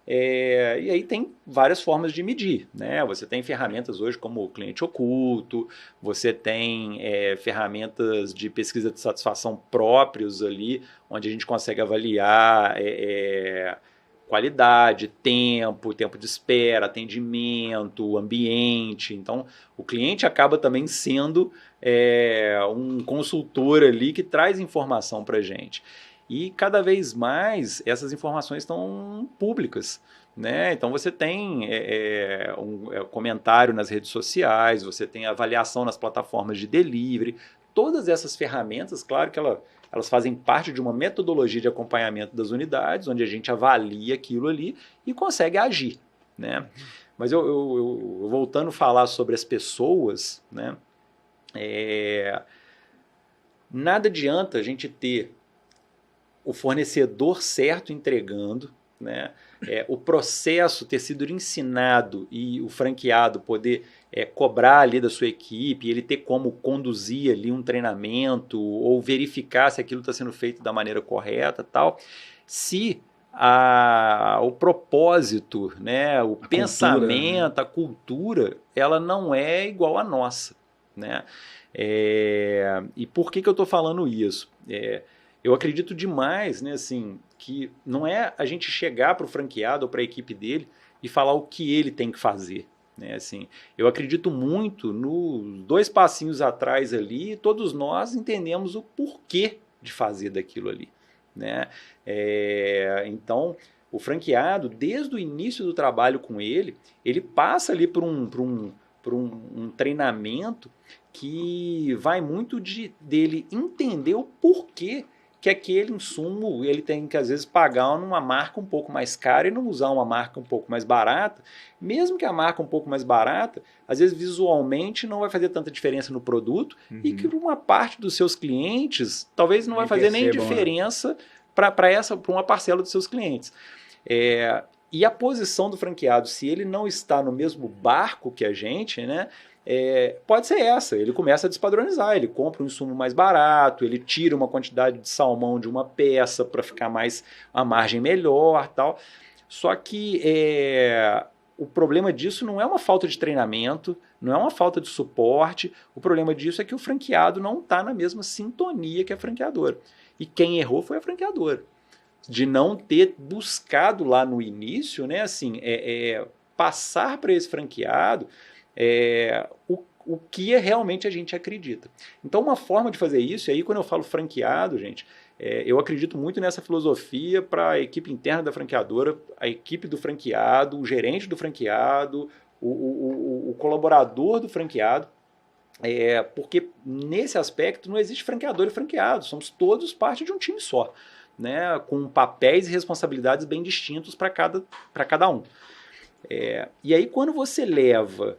e aí tem várias formas de medir, né? Você tem ferramentas hoje como o cliente oculto, você tem ferramentas de pesquisa de satisfação próprios ali, onde a gente consegue avaliar qualidade, tempo de espera, atendimento, ambiente. Então, o cliente acaba também sendo um consultor ali que traz informação para a gente. E cada vez mais essas informações estão públicas, né? Então você tem comentário nas redes sociais, você tem avaliação nas plataformas de delivery. Todas essas ferramentas, claro que elas fazem parte de uma metodologia de acompanhamento das unidades, onde a gente avalia aquilo ali e consegue agir, né? Mas eu voltando a falar sobre as pessoas, né? Nada adianta a gente ter o fornecedor certo entregando, né? O processo ter sido ensinado e o franqueado poder cobrar ali da sua equipe, ele ter como conduzir ali um treinamento ou verificar se aquilo está sendo feito da maneira correta, tal. Se o propósito, né, o pensamento, a cultura, ela não é igual à nossa, né? E por que eu estou falando isso? Eu acredito demais, né, assim, que não é a gente chegar para o franqueado ou para a equipe dele e falar o que ele tem que fazer, né? Assim, eu acredito muito nos 2 passinhos atrás ali, todos nós entendemos o porquê de fazer daquilo ali, né? Então, o franqueado, desde o início do trabalho com ele passa ali por um treinamento que vai muito dele entender o porquê que aquele insumo ele tem que, às vezes, pagar numa marca um pouco mais cara e não usar uma marca um pouco mais barata, mesmo que a marca um pouco mais barata, às vezes, visualmente, não vai fazer tanta diferença no produto e que uma parte dos seus clientes talvez não vai fazer nem diferença para uma parcela dos seus clientes. E a posição do franqueado, se ele não está no mesmo barco que a gente, né? Pode ser essa, ele começa a despadronizar, ele compra um insumo mais barato, ele tira uma quantidade de salmão de uma peça para ficar a margem melhor, tal. Só que o problema disso não é uma falta de treinamento, não é uma falta de suporte, o problema disso é que o franqueado não está na mesma sintonia que a franqueadora. E quem errou foi a franqueadora, de não ter buscado lá no início, né, assim, passar para esse franqueado o que realmente a gente acredita. Então, uma forma de fazer isso, e aí quando eu falo franqueado, gente, eu acredito muito nessa filosofia para a equipe interna da franqueadora, a equipe do franqueado, o gerente do franqueado, o colaborador do franqueado, Porque nesse aspecto não existe franqueador e franqueado, somos todos parte de um time só, né? Com papéis e responsabilidades bem distintos para cada um. E aí quando você leva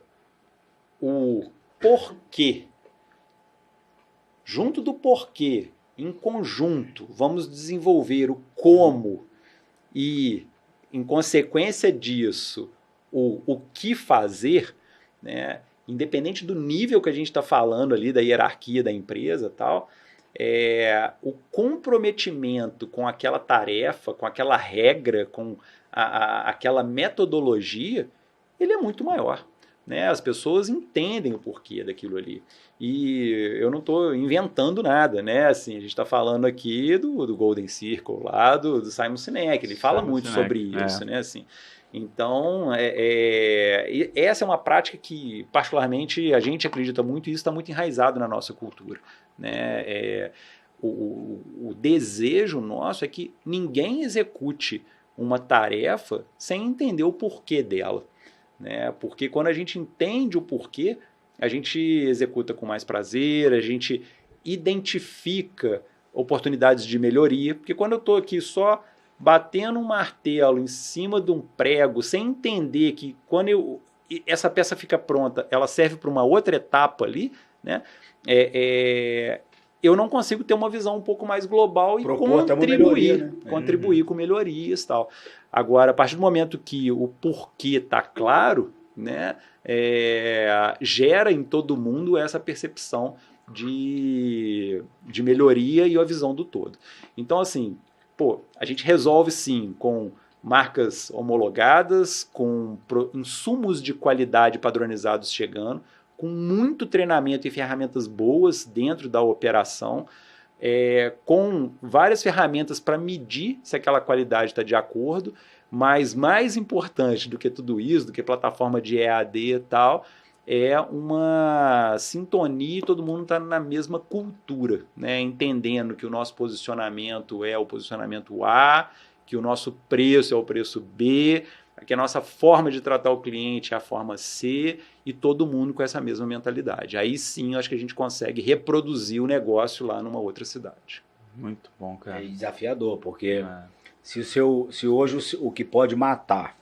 o porquê, junto do porquê, em conjunto, vamos desenvolver o como e, em consequência disso, o que fazer, né? Independente do nível que a gente está falando ali, da hierarquia da empresa e tal, o comprometimento com aquela tarefa, com aquela regra, com aquela metodologia, ele é muito maior. Né? As pessoas entendem o porquê daquilo ali. E eu não estou inventando nada, né? Assim, a gente está falando aqui do Golden Circle, lá do Simon Sinek, ele fala muito sobre isso, né? Assim, então, essa é uma prática que, particularmente, a gente acredita muito e isso está muito enraizado na nossa cultura. Né? O desejo nosso é que ninguém execute uma tarefa sem entender o porquê dela. Né? Porque quando a gente entende o porquê, a gente executa com mais prazer, a gente identifica oportunidades de melhoria. Porque quando eu estou aqui só batendo um martelo em cima de um prego, sem entender que quando essa peça fica pronta, ela serve para uma outra etapa ali, né? Eu não consigo ter uma visão um pouco mais global e contribuir com melhorias e tal. Agora, a partir do momento que o porquê está claro, né, gera em todo mundo essa percepção de melhoria e a visão do todo. Então, assim, a gente resolve sim com marcas homologadas, com insumos de qualidade padronizados chegando, com muito treinamento e ferramentas boas dentro da operação, com várias ferramentas para medir se aquela qualidade está de acordo, mas mais importante do que tudo isso, do que plataforma de EAD e tal, é uma sintonia e todo mundo está na mesma cultura, né? Entendendo que o nosso posicionamento é o posicionamento A, que o nosso preço é o preço B, que a nossa forma de tratar o cliente é a forma C, e todo mundo com essa mesma mentalidade. Aí sim, acho que a gente consegue reproduzir o negócio lá numa outra cidade. Muito bom, cara. É desafiador, porque se hoje o que pode matar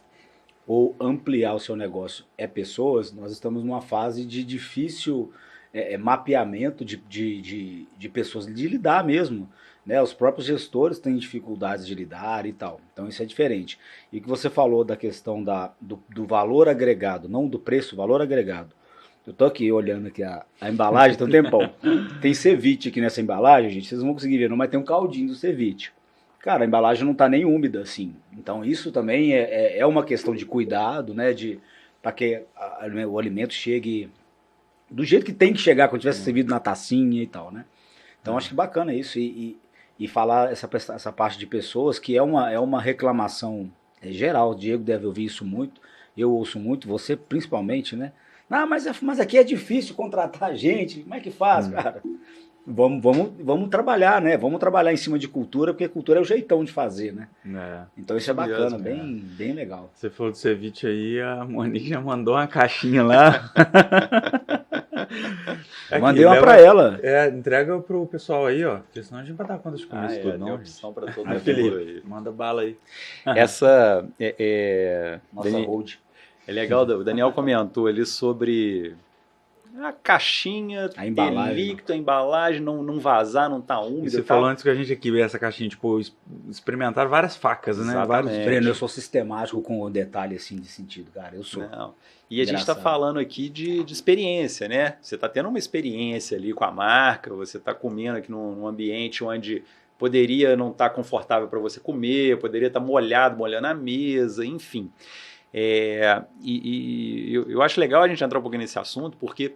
ou ampliar o seu negócio é pessoas, nós estamos numa fase de difícil mapeamento de pessoas, de lidar mesmo. Né? Os próprios gestores têm dificuldades de lidar e tal. Então isso é diferente. E que você falou da questão do valor agregado, não do preço, valor agregado. Eu tô aqui olhando aqui a embalagem, tem um tempão. Tem ceviche aqui nessa embalagem, gente, vocês não vão conseguir ver, não, mas tem um caldinho do ceviche. Cara, a embalagem não tá nem úmida, assim. Então isso também é uma questão de cuidado, né? Para que o alimento chegue do jeito que tem que chegar quando tivesse servido na tacinha e tal, né? Então acho que bacana isso. E falar essa parte de pessoas, que é uma reclamação geral. O Diego deve ouvir isso muito, eu ouço muito, você principalmente, né? Não, mas aqui é difícil contratar gente, como é que faz, cara? Vamos trabalhar, né? Vamos trabalhar em cima de cultura, porque cultura é o jeitão de fazer, né? Então isso é bacana, bem legal. Você falou do ceviche aí, a Monique já mandou uma caixinha lá. Mandei uma pra ela. Entrega pro pessoal aí, ó. Porque senão a gente vai dar conta de comer isso tudo, não. Tem opção pra todo mundo. Felipe, manda bala aí. Essa nossa hold. É legal, o Daniel comentou ali sobre a caixinha, a embalagem, líquido, a embalagem, não vazar, não tá úmida. E você falou antes que a gente aqui vê essa caixinha, tipo, experimentaram várias facas, né? Breno, eu sou sistemático com o detalhe assim de sentido, cara. Eu sou. Não. E a gente está falando aqui de experiência, né? Você está tendo uma experiência ali com a marca, você está comendo aqui num ambiente onde poderia não estar confortável para você comer, poderia estar molhando a mesa, enfim. Eu acho legal a gente entrar um pouquinho nesse assunto, porque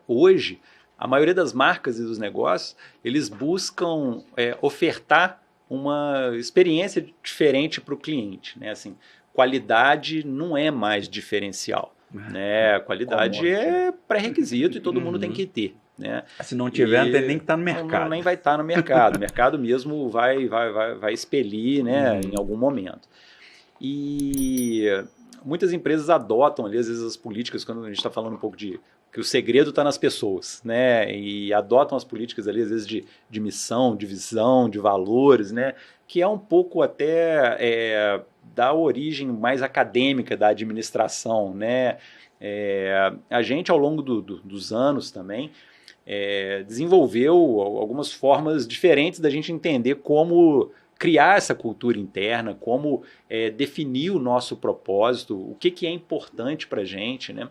hoje a maioria das marcas e dos negócios, eles buscam ofertar uma experiência diferente para o cliente, né? Assim, qualidade não é mais diferencial, né? Qualidade é pré-requisito e todo mundo tem que ter, né? Se não tiver, não tem nem que estar no mercado. Nem vai estar no mercado. O mercado mesmo vai expelir, né? Em algum momento. E muitas empresas adotam ali, às vezes, as políticas, quando a gente está falando um pouco de que o segredo está nas pessoas, né? E adotam as políticas ali, às vezes, de missão, de visão, de valores, né? Que é um pouco até da origem mais acadêmica da administração, né? A gente, ao longo dos anos também, desenvolveu algumas formas diferentes da gente entender como criar essa cultura interna, como definir o nosso propósito, o que é importante para a gente, né?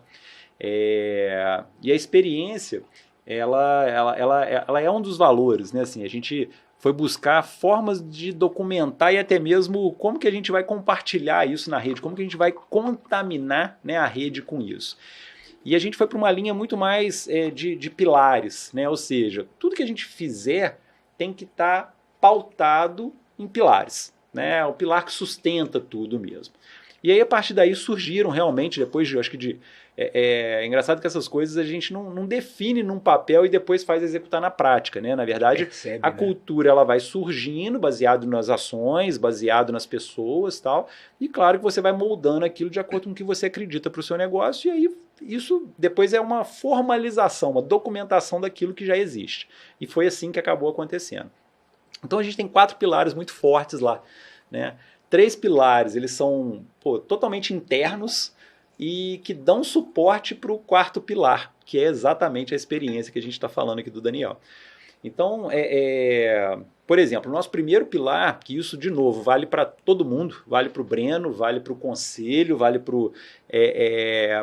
E a experiência, ela é um dos valores, né? Assim, a gente foi buscar formas de documentar e até mesmo como que a gente vai compartilhar isso na rede, como que a gente vai contaminar, né, a rede com isso. E a gente foi para uma linha muito mais de pilares, né? Ou seja, tudo que a gente fizer tem que estar pautado em pilares, né? O pilar que sustenta tudo mesmo. E aí, a partir daí, surgiram realmente, depois de, acho que é engraçado que essas coisas a gente não define num papel e depois faz executar na prática, né? Na verdade, a cultura ela vai surgindo baseado nas ações, baseado nas pessoas e tal, e claro que você vai moldando aquilo de acordo com o que você acredita para o seu negócio, e aí isso depois é uma formalização, uma documentação daquilo que já existe. E foi assim que acabou acontecendo. Então a gente tem 4 pilares muito fortes lá, né? 3 pilares, eles são totalmente internos e que dão suporte para o 4º pilar, que é exatamente a experiência que a gente está falando aqui do Daniel. Então, por exemplo, o nosso primeiro pilar, que isso, de novo, vale para todo mundo, vale para o Breno, vale para o conselho, vale para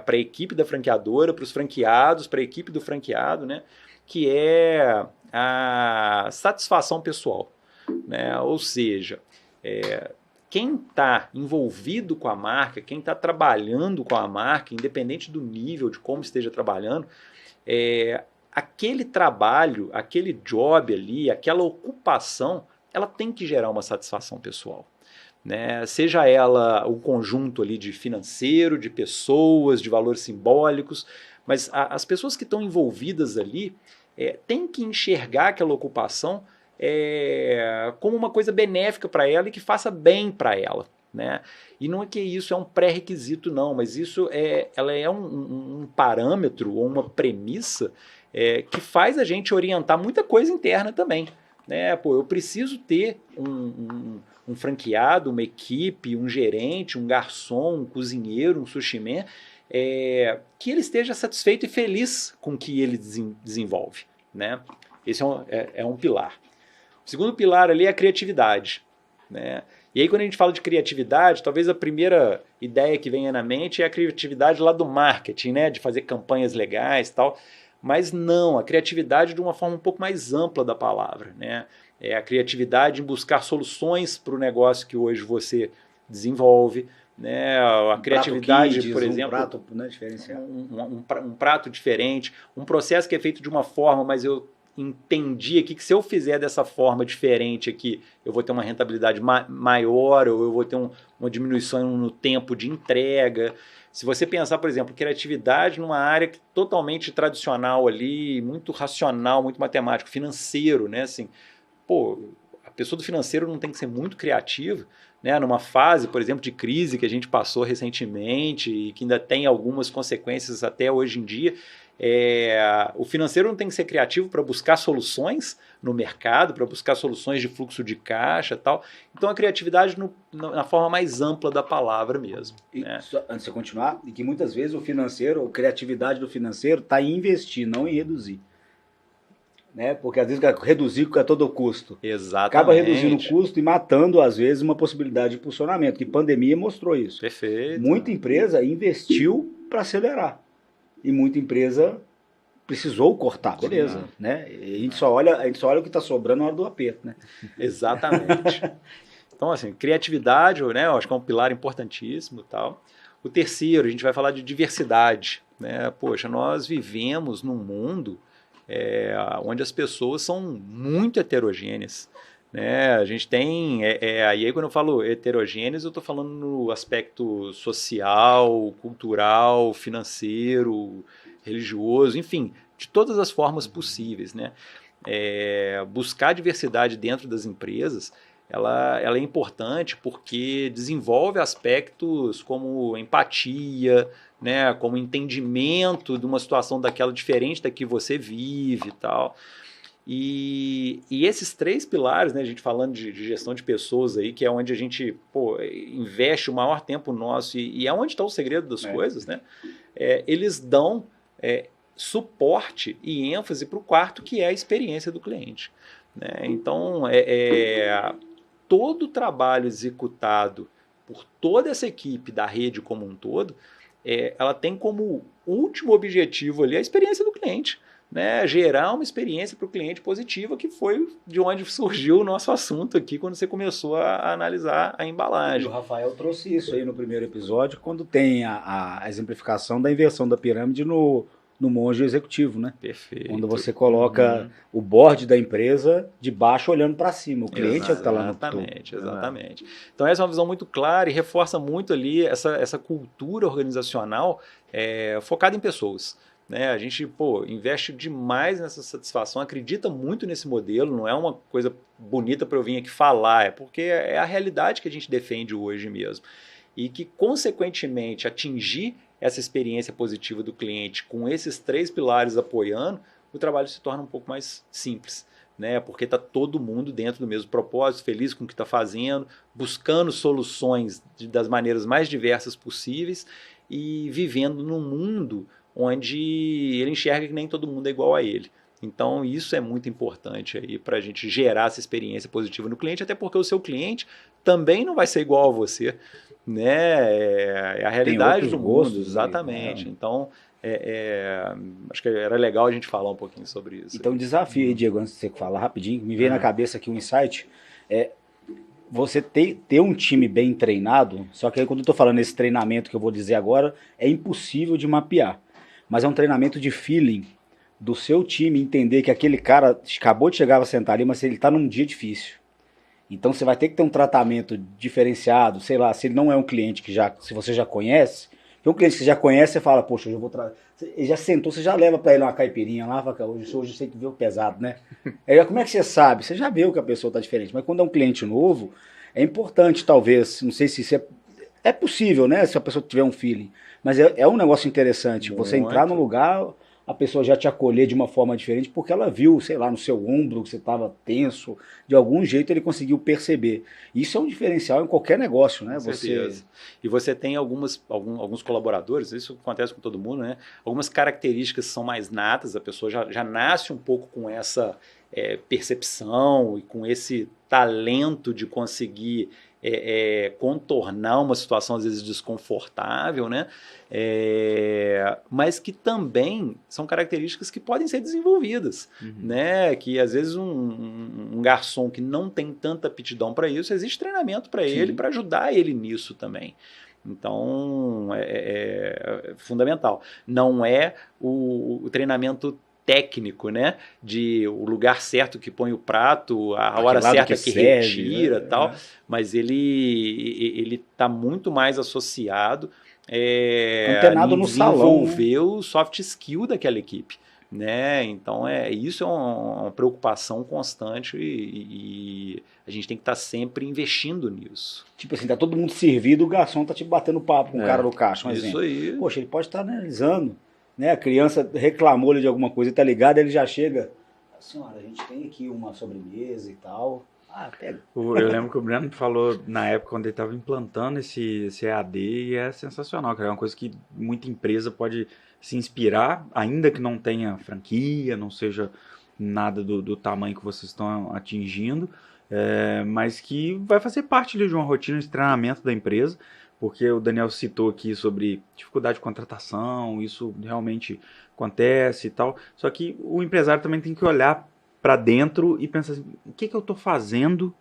a equipe da franqueadora, para os franqueados, para a equipe do franqueado, né? Que é a satisfação pessoal, né? Ou seja, quem está envolvido com a marca, quem está trabalhando com a marca, independente do nível de como esteja trabalhando, aquele trabalho, aquele job ali, aquela ocupação, ela tem que gerar uma satisfação pessoal, né? Seja ela o conjunto ali de financeiro, de pessoas, de valores simbólicos, mas as pessoas que estão envolvidas ali têm que enxergar aquela ocupação como uma coisa benéfica para ela e que faça bem para ela, né? E não é que isso é um pré-requisito, não, mas isso ela é um parâmetro ou uma premissa que faz a gente orientar muita coisa interna também, né? Eu preciso ter um franqueado, uma equipe, um gerente, um garçom, um cozinheiro, um sushi man, que ele esteja satisfeito e feliz com o que ele desenvolve, né? Esse é um pilar. O segundo pilar ali é a criatividade, né? E aí, quando a gente fala de criatividade, talvez a primeira ideia que venha na mente é a criatividade lá do marketing, né? De fazer campanhas legais e tal. Mas não, a criatividade de uma forma um pouco mais ampla da palavra, né? É a criatividade em buscar soluções para o negócio que hoje você desenvolve, né? A criatividade, kids, por exemplo, prato, né, diferenciado. Um prato diferente, um processo que é feito de uma forma, mas eu entendi aqui que se eu fizer dessa forma diferente aqui, eu vou ter uma rentabilidade maior, ou eu vou ter uma diminuição no tempo de entrega. Se você pensar, por exemplo, criatividade numa área totalmente tradicional ali, muito racional, muito matemático, financeiro, né? Assim, a pessoa do financeiro não tem que ser muito criativa, né? Numa fase, por exemplo, de crise que a gente passou recentemente e que ainda tem algumas consequências até hoje em dia, o financeiro não tem que ser criativo para buscar soluções no mercado, para buscar soluções de fluxo de caixa e tal. Então a criatividade na forma mais ampla da palavra mesmo. Né? Antes de eu continuar, e que muitas vezes a criatividade do financeiro está em investir, não em reduzir. Né? Porque às vezes reduzir a todo custo. Exatamente. Acaba reduzindo o custo e matando, às vezes, uma possibilidade de impulsionamento, que a pandemia mostrou isso. Perfeito. Muita empresa investiu para acelerar. E muita empresa precisou cortar, beleza, né? E a gente só olha o que está sobrando na hora do aperto, né? Exatamente. Então, assim, criatividade, né? Eu acho que é um pilar importantíssimo e tal. O terceiro, a gente vai falar de diversidade, né? Poxa, nós vivemos num mundo onde as pessoas são muito heterogêneas, né? A gente tem, e aí quando eu falo heterogêneas, eu estou falando no aspecto social, cultural, financeiro, religioso, enfim, de todas as formas possíveis, né? Buscar diversidade dentro das empresas, ela é importante porque desenvolve aspectos como empatia, né, como entendimento de uma situação daquela diferente da que você vive e tal. E esses 3 pilares, né, a gente falando de gestão de pessoas aí, que é onde a gente investe o maior tempo nosso e é onde está o segredo das coisas, né, eles dão suporte e ênfase para o quarto, que é a experiência do cliente. Né? Então, todo o trabalho executado por toda essa equipe da rede como um todo, ela tem como último objetivo ali a experiência do cliente. Né, gerar uma experiência para o cliente positiva, que foi de onde surgiu o nosso assunto aqui, quando você começou a analisar a embalagem. E o Rafael trouxe isso aí no primeiro episódio, quando tem a exemplificação da inversão da pirâmide no monge executivo, né? Perfeito. Quando você coloca o board da empresa de baixo olhando para cima, o cliente é que está lá no topo. Exatamente. Então essa é uma visão muito clara e reforça muito ali essa cultura organizacional focada em pessoas. Né? A gente investe demais nessa satisfação, acredita muito nesse modelo, não é uma coisa bonita para eu vir aqui falar, é porque é a realidade que a gente defende hoje mesmo. E que, consequentemente, atingir essa experiência positiva do cliente com esses 3 pilares apoiando, o trabalho se torna um pouco mais simples. Né? Porque está todo mundo dentro do mesmo propósito, feliz com o que está fazendo, buscando soluções das maneiras mais diversas possíveis e vivendo num mundo onde ele enxerga que nem todo mundo é igual a ele. Então, isso é muito importante aí para a gente gerar essa experiência positiva no cliente, até porque o seu cliente também não vai ser igual a você. Né? É a realidade do mundo, exatamente. Então, acho que era legal a gente falar um pouquinho sobre isso. Então, desafio aí, Diego, antes de você falar rapidinho, me veio na cabeça aqui um insight, você ter um time bem treinado, só que aí quando eu estou falando esse treinamento que eu vou dizer agora, é impossível de mapear. Mas é um treinamento de feeling do seu time, entender que aquele cara acabou de chegar a sentar ali, mas ele está num dia difícil. Então você vai ter que ter um tratamento diferenciado, sei lá, se ele não é um cliente que se você já conhece, se é um cliente que você já conhece, você fala, poxa, hoje eu vou ele já sentou, você já leva para ele uma caipirinha lá, fala, hoje eu sei que veio pesado, né? Aí, como é que você sabe? Você já viu que a pessoa está diferente, mas quando é um cliente novo, é importante talvez, não sei se isso é possível, né? Se a pessoa tiver um feeling. Mas é um negócio interessante. Muito. Você entrar num lugar, a pessoa já te acolher de uma forma diferente, porque ela viu, sei lá, no seu ombro que você estava tenso. De algum jeito ele conseguiu perceber. Isso é um diferencial em qualquer negócio, né? Com certeza. E você tem alguns colaboradores, isso acontece com todo mundo, né? Algumas características são mais natas, a pessoa já nasce um pouco com essa percepção e com esse talento de conseguir contornar uma situação às vezes desconfortável, né? Mas que também são características que podem ser desenvolvidas, né? Que às vezes um garçom que não tem tanta aptidão para isso, existe treinamento para ele, para ajudar ele nisso também. Então, é fundamental. Não é o treinamento técnico, né? De o lugar certo que põe o prato, a hora certa que retira, tal. Mas ele está muito mais associado antenado no salão, desenvolver o soft skill daquela equipe. Né? Então, isso é uma preocupação constante e a gente tem que estar sempre investindo nisso. Tipo assim, tá todo mundo servido, o garçom tá tipo batendo papo com o cara do caixa, um exemplo. Aí. Poxa, ele pode estar analisando, né? A criança reclamou de alguma coisa e tá ligado, ele já chega. Senhora, a gente tem aqui uma sobremesa e tal. Pega. Eu lembro que o Breno falou na época quando ele estava implantando esse EAD e é sensacional, que é uma coisa que muita empresa pode se inspirar, ainda que não tenha franquia, não seja nada do tamanho que vocês estão atingindo, mas que vai fazer parte ali de uma rotina de treinamento da empresa, porque o Daniel citou aqui sobre dificuldade de contratação, isso realmente acontece e tal, só que o empresário também tem que olhar para dentro e pensar assim, o que eu estou fazendo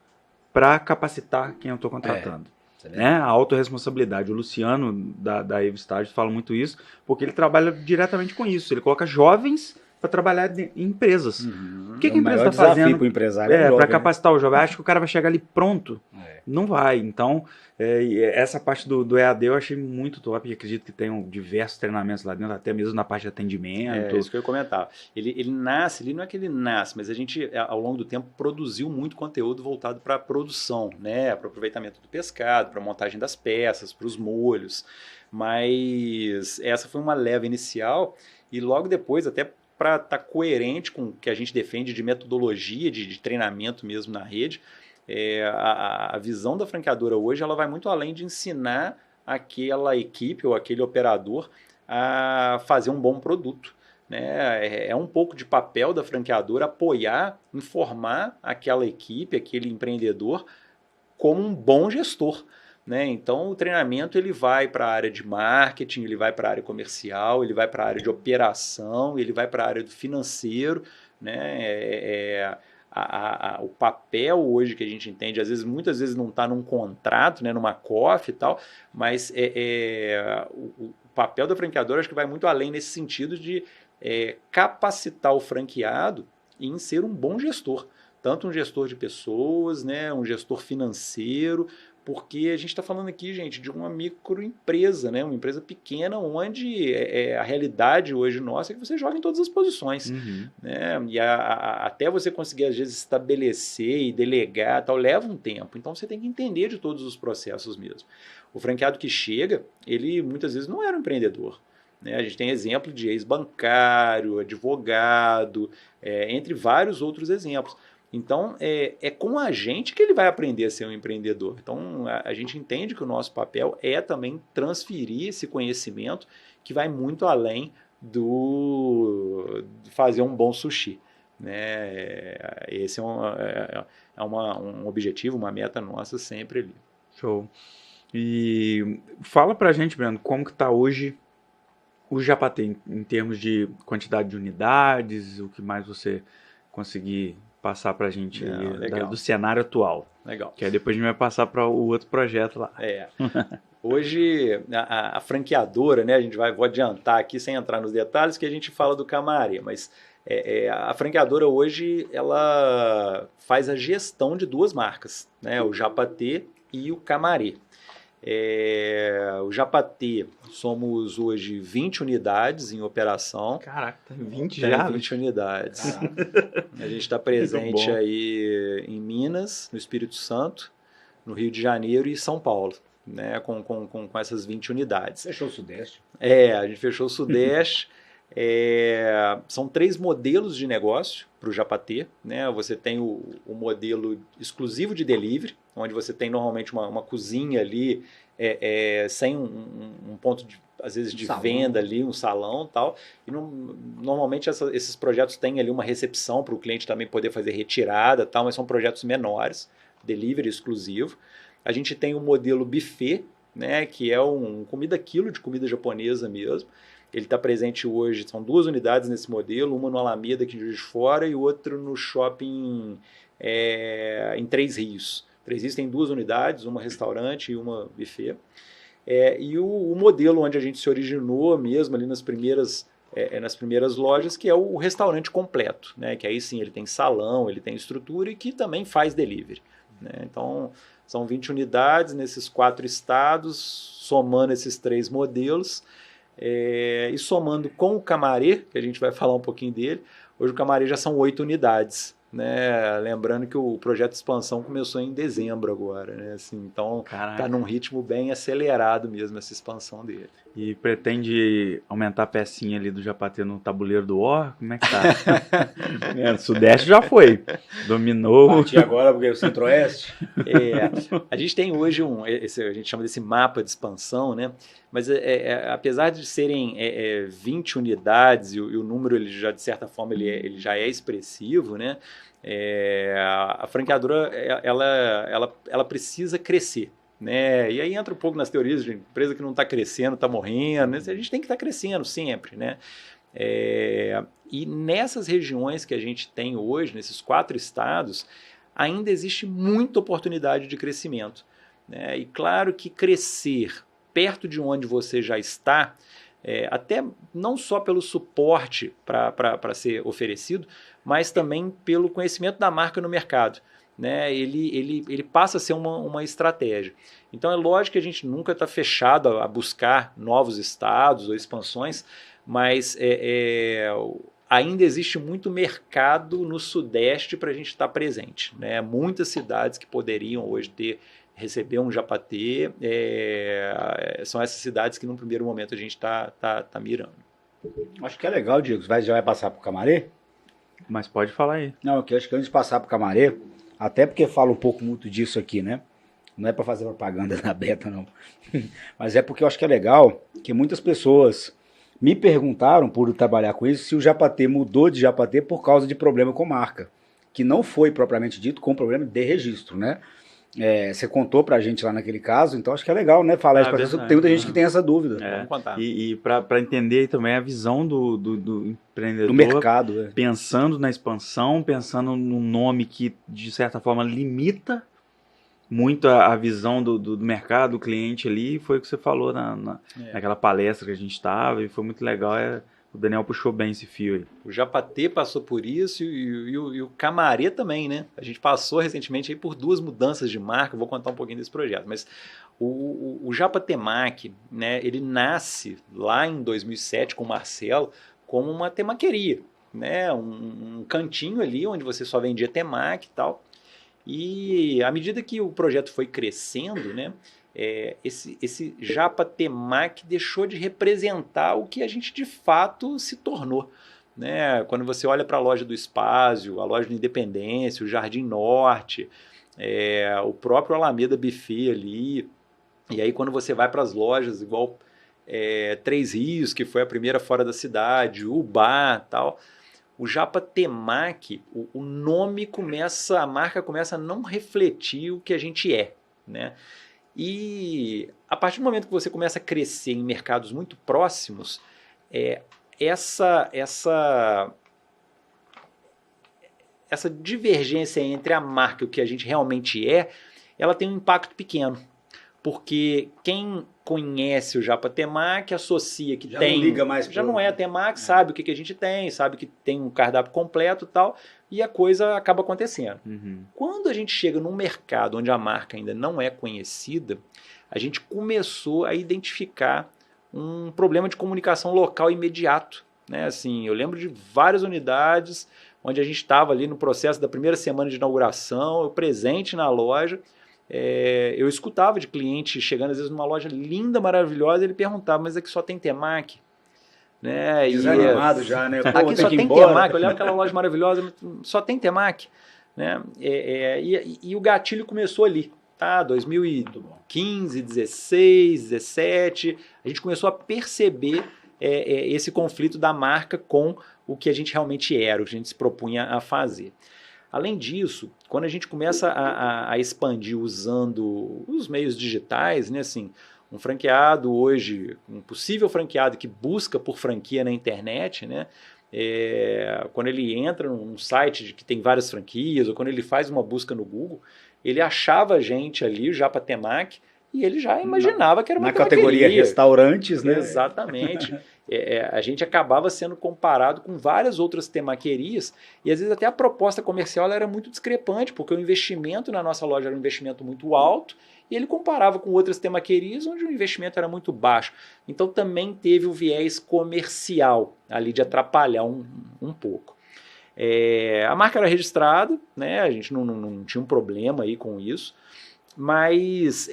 para capacitar quem eu estou contratando? Né? A autorresponsabilidade. O Luciano da Evo Estágio fala muito isso, porque ele trabalha diretamente com isso. Ele coloca jovens para trabalhar em empresas. Uhum. O que a O empresa maior está fazendo desafio pro empresário é para jovem, né? capacitar o jovem? Acho que o cara vai chegar ali pronto. É. Não vai. Então, e essa parte do EAD eu achei muito top. E acredito que tenham diversos treinamentos lá dentro, até mesmo na parte de atendimento. É isso que eu ia comentar. Ele nasce, ele não é que ele nasce, mas a gente, ao longo do tempo, produziu muito conteúdo voltado para a produção, né? Para o aproveitamento do pescado, para a montagem das peças, para os molhos. Mas essa foi uma leva inicial e logo depois, até para estar coerente com o que a gente defende de metodologia, de treinamento mesmo na rede, a visão da franqueadora hoje ela vai muito além de ensinar aquela equipe ou aquele operador a fazer um bom produto. Né? É um pouco de papel da franqueadora apoiar, informar aquela equipe, aquele empreendedor como um bom gestor. Né? Então o treinamento ele vai para a área de marketing, ele vai para a área comercial, ele vai para a área de operação, ele vai para a área do financeiro. Né? O papel hoje que a gente entende, muitas vezes não está num contrato, né, numa COF e tal, mas o papel da franqueadora acho que vai muito além nesse sentido de capacitar o franqueado em ser um bom gestor. Tanto um gestor de pessoas, né, um gestor financeiro, porque a gente está falando aqui, gente, de uma microempresa, né, uma empresa pequena onde a realidade hoje nossa é que você joga em todas as posições. Uhum. Né, e até você conseguir, às vezes, estabelecer e delegar, tal, leva um tempo. Então você tem que entender de todos os processos mesmo. O franqueado que chega, ele muitas vezes não era um empreendedor. Né? A gente tem exemplo de ex-bancário, advogado, entre vários outros exemplos. Então, é com a gente que ele vai aprender a ser um empreendedor. Então, a gente entende que o nosso papel é também transferir esse conhecimento que vai muito além de fazer um bom sushi. Né? Esse é um objetivo, uma meta nossa sempre ali. Show. E fala pra gente, Breno, como que tá hoje o Japatê em termos de quantidade de unidades, o que mais você conseguir passar pra gente do cenário atual. Legal. Que aí depois a gente vai passar para o outro projeto lá. Hoje, a franqueadora, né, vou adiantar aqui sem entrar nos detalhes, que a gente fala do Camaré, mas a franqueadora hoje ela faz a gestão de duas marcas, né, o Japatê e o Camaré. O Japatê, somos hoje 20 unidades em operação. Caraca, 20 já? 20 unidades. A gente está presente aí em Minas, no Espírito Santo, no Rio de Janeiro e São Paulo, né, com essas 20 unidades. Fechou o Sudeste. A gente fechou o Sudeste. São 3 modelos de negócio para o Japatê. Né? Você tem o modelo exclusivo de delivery, onde você tem normalmente uma cozinha ali, sem um ponto, às vezes, de venda ali, um salão e tal. E normalmente esses projetos têm ali uma recepção para o cliente também poder fazer retirada, tal, mas são projetos menores, delivery exclusivo. A gente tem o modelo buffet, né, que é comida quilo de comida japonesa mesmo. Ele está presente hoje, são 2 unidades nesse modelo, uma no Alameda, aqui de Juiz de Fora, e outra no shopping em Três Rios. Três Rios tem 2 unidades, uma restaurante e uma buffet. E o modelo onde a gente se originou mesmo, ali nas primeiras lojas, que é o restaurante completo, né? Que aí sim ele tem salão, ele tem estrutura e que também faz delivery. Né? Então, são 20 unidades nesses 4 estados, somando esses 3 modelos. E somando com o Camaré, que a gente vai falar um pouquinho dele, hoje o Camaré já são 8 unidades, né? Lembrando que o projeto de expansão começou em dezembro agora, né? Assim, então está num ritmo bem acelerado mesmo essa expansão dele. E pretende aumentar a pecinha ali do Japatê no tabuleiro do War? Como é que tá? O Sudeste já foi, dominou. Parti agora porque o Centro-Oeste. A gente tem hoje a gente chama desse mapa de expansão, né? Mas apesar de serem 20 unidades e o número ele já de certa forma ele já é expressivo, né? A franqueadora ela precisa crescer. Né? E aí entra um pouco nas teorias de empresa que não está crescendo, está morrendo. Né? A gente tem que estar crescendo sempre. Né? E nessas regiões que a gente tem hoje, nesses 4 estados, ainda existe muita oportunidade de crescimento. Né? E claro que crescer perto de onde você já está até não só pelo suporte para ser oferecido, mas também pelo conhecimento da marca no mercado. Né? Ele passa a ser uma estratégia. Então é lógico que a gente nunca está fechado a buscar novos estados ou expansões, mas ainda existe muito mercado no Sudeste para a gente estar presente. Né? Muitas cidades que poderiam hoje receber um Japatê, são essas cidades que num primeiro momento a gente está mirando. Acho que é legal, Diego. Já vai passar para o Camarê? Mas pode falar aí. Não, eu acho que antes de passar para o Camarê, até porque falo um pouco muito disso aqui, né? Não é para fazer propaganda na Beta, não. Mas é porque eu acho que é legal que muitas pessoas me perguntaram, por trabalhar com isso, se o Japatê mudou de Japatê por causa de problema com marca. Que não foi propriamente dito com problema de registro, né? Você contou pra gente lá naquele caso, então acho que é legal, né? Falar isso pra pessoa. Tem muita gente que tem essa dúvida. Vamos contar. E para entender também a visão do empreendedor. Do mercado. Pensando na expansão, pensando num nome que, de certa forma, limita muito a visão do mercado, do cliente ali. Foi o que você falou naquela palestra que a gente estava, e foi muito legal. O Daniel puxou bem esse fio aí. O Japatê passou por isso e o Camarê também, né? A gente passou recentemente aí por 2 mudanças de marca, vou contar um pouquinho desse projeto, mas o Japatemac, né, ele nasce lá em 2007 com o Marcelo como uma temaqueria, né? Um cantinho ali onde você só vendia temac e tal. E à medida que o projeto foi crescendo, né, esse Japatemac deixou de representar o que a gente de fato se tornou. Né? Quando você olha para a loja do Espásio, a loja do Independência, o Jardim Norte, o próprio Alameda Buffet ali, e aí quando você vai para as lojas igual Três Rios, que foi a primeira fora da cidade, o Bar, tal, o Japatemac, o nome a marca começa a não refletir o que a gente é, né? E a partir do momento que você começa a crescer em mercados muito próximos, essa divergência entre a marca e o que a gente realmente ela tem um impacto pequeno. Porque quem conhece o Japatemac associa que já tem... não liga mais. Já não é a Temac, sabe o que a gente tem, sabe que tem um cardápio completo e tal, e a coisa acaba acontecendo. Uhum. Quando a gente chega num mercado onde a marca ainda não é conhecida, a gente começou a identificar um problema de comunicação local imediato. Né? Assim, eu lembro de várias unidades onde a gente estava ali no processo da primeira semana de inauguração, eu presente na loja, eu escutava de cliente chegando às vezes numa loja linda, maravilhosa, ele perguntava, mas aqui só tem Temac? Né? Desanimado já, né? Pô, aqui só tem Temac, eu olhava aquela loja maravilhosa, só tem Temac. Né? E o gatilho começou ali, tá? 2015, 16, 17, a gente começou a perceber esse conflito da marca com o que a gente realmente era, o que a gente se propunha a fazer. Além disso, quando a gente começa a expandir usando os meios digitais, né, assim, um franqueado hoje, um possível franqueado que busca por franquia na internet, né, quando ele entra num site que tem várias franquias, ou quando ele faz uma busca no Google, ele achava a gente ali, o Japatemac, e ele já imaginava que era uma categoria restaurantes, né? Exatamente. A gente acabava sendo comparado com várias outras temaquerias e às vezes até a proposta comercial ela era muito discrepante, porque o investimento na nossa loja era um investimento muito alto e ele comparava com outras temaquerias onde o investimento era muito baixo. Então também teve o viés comercial ali de atrapalhar um pouco. A marca era registrada, né? A gente não tinha um problema aí com isso, mas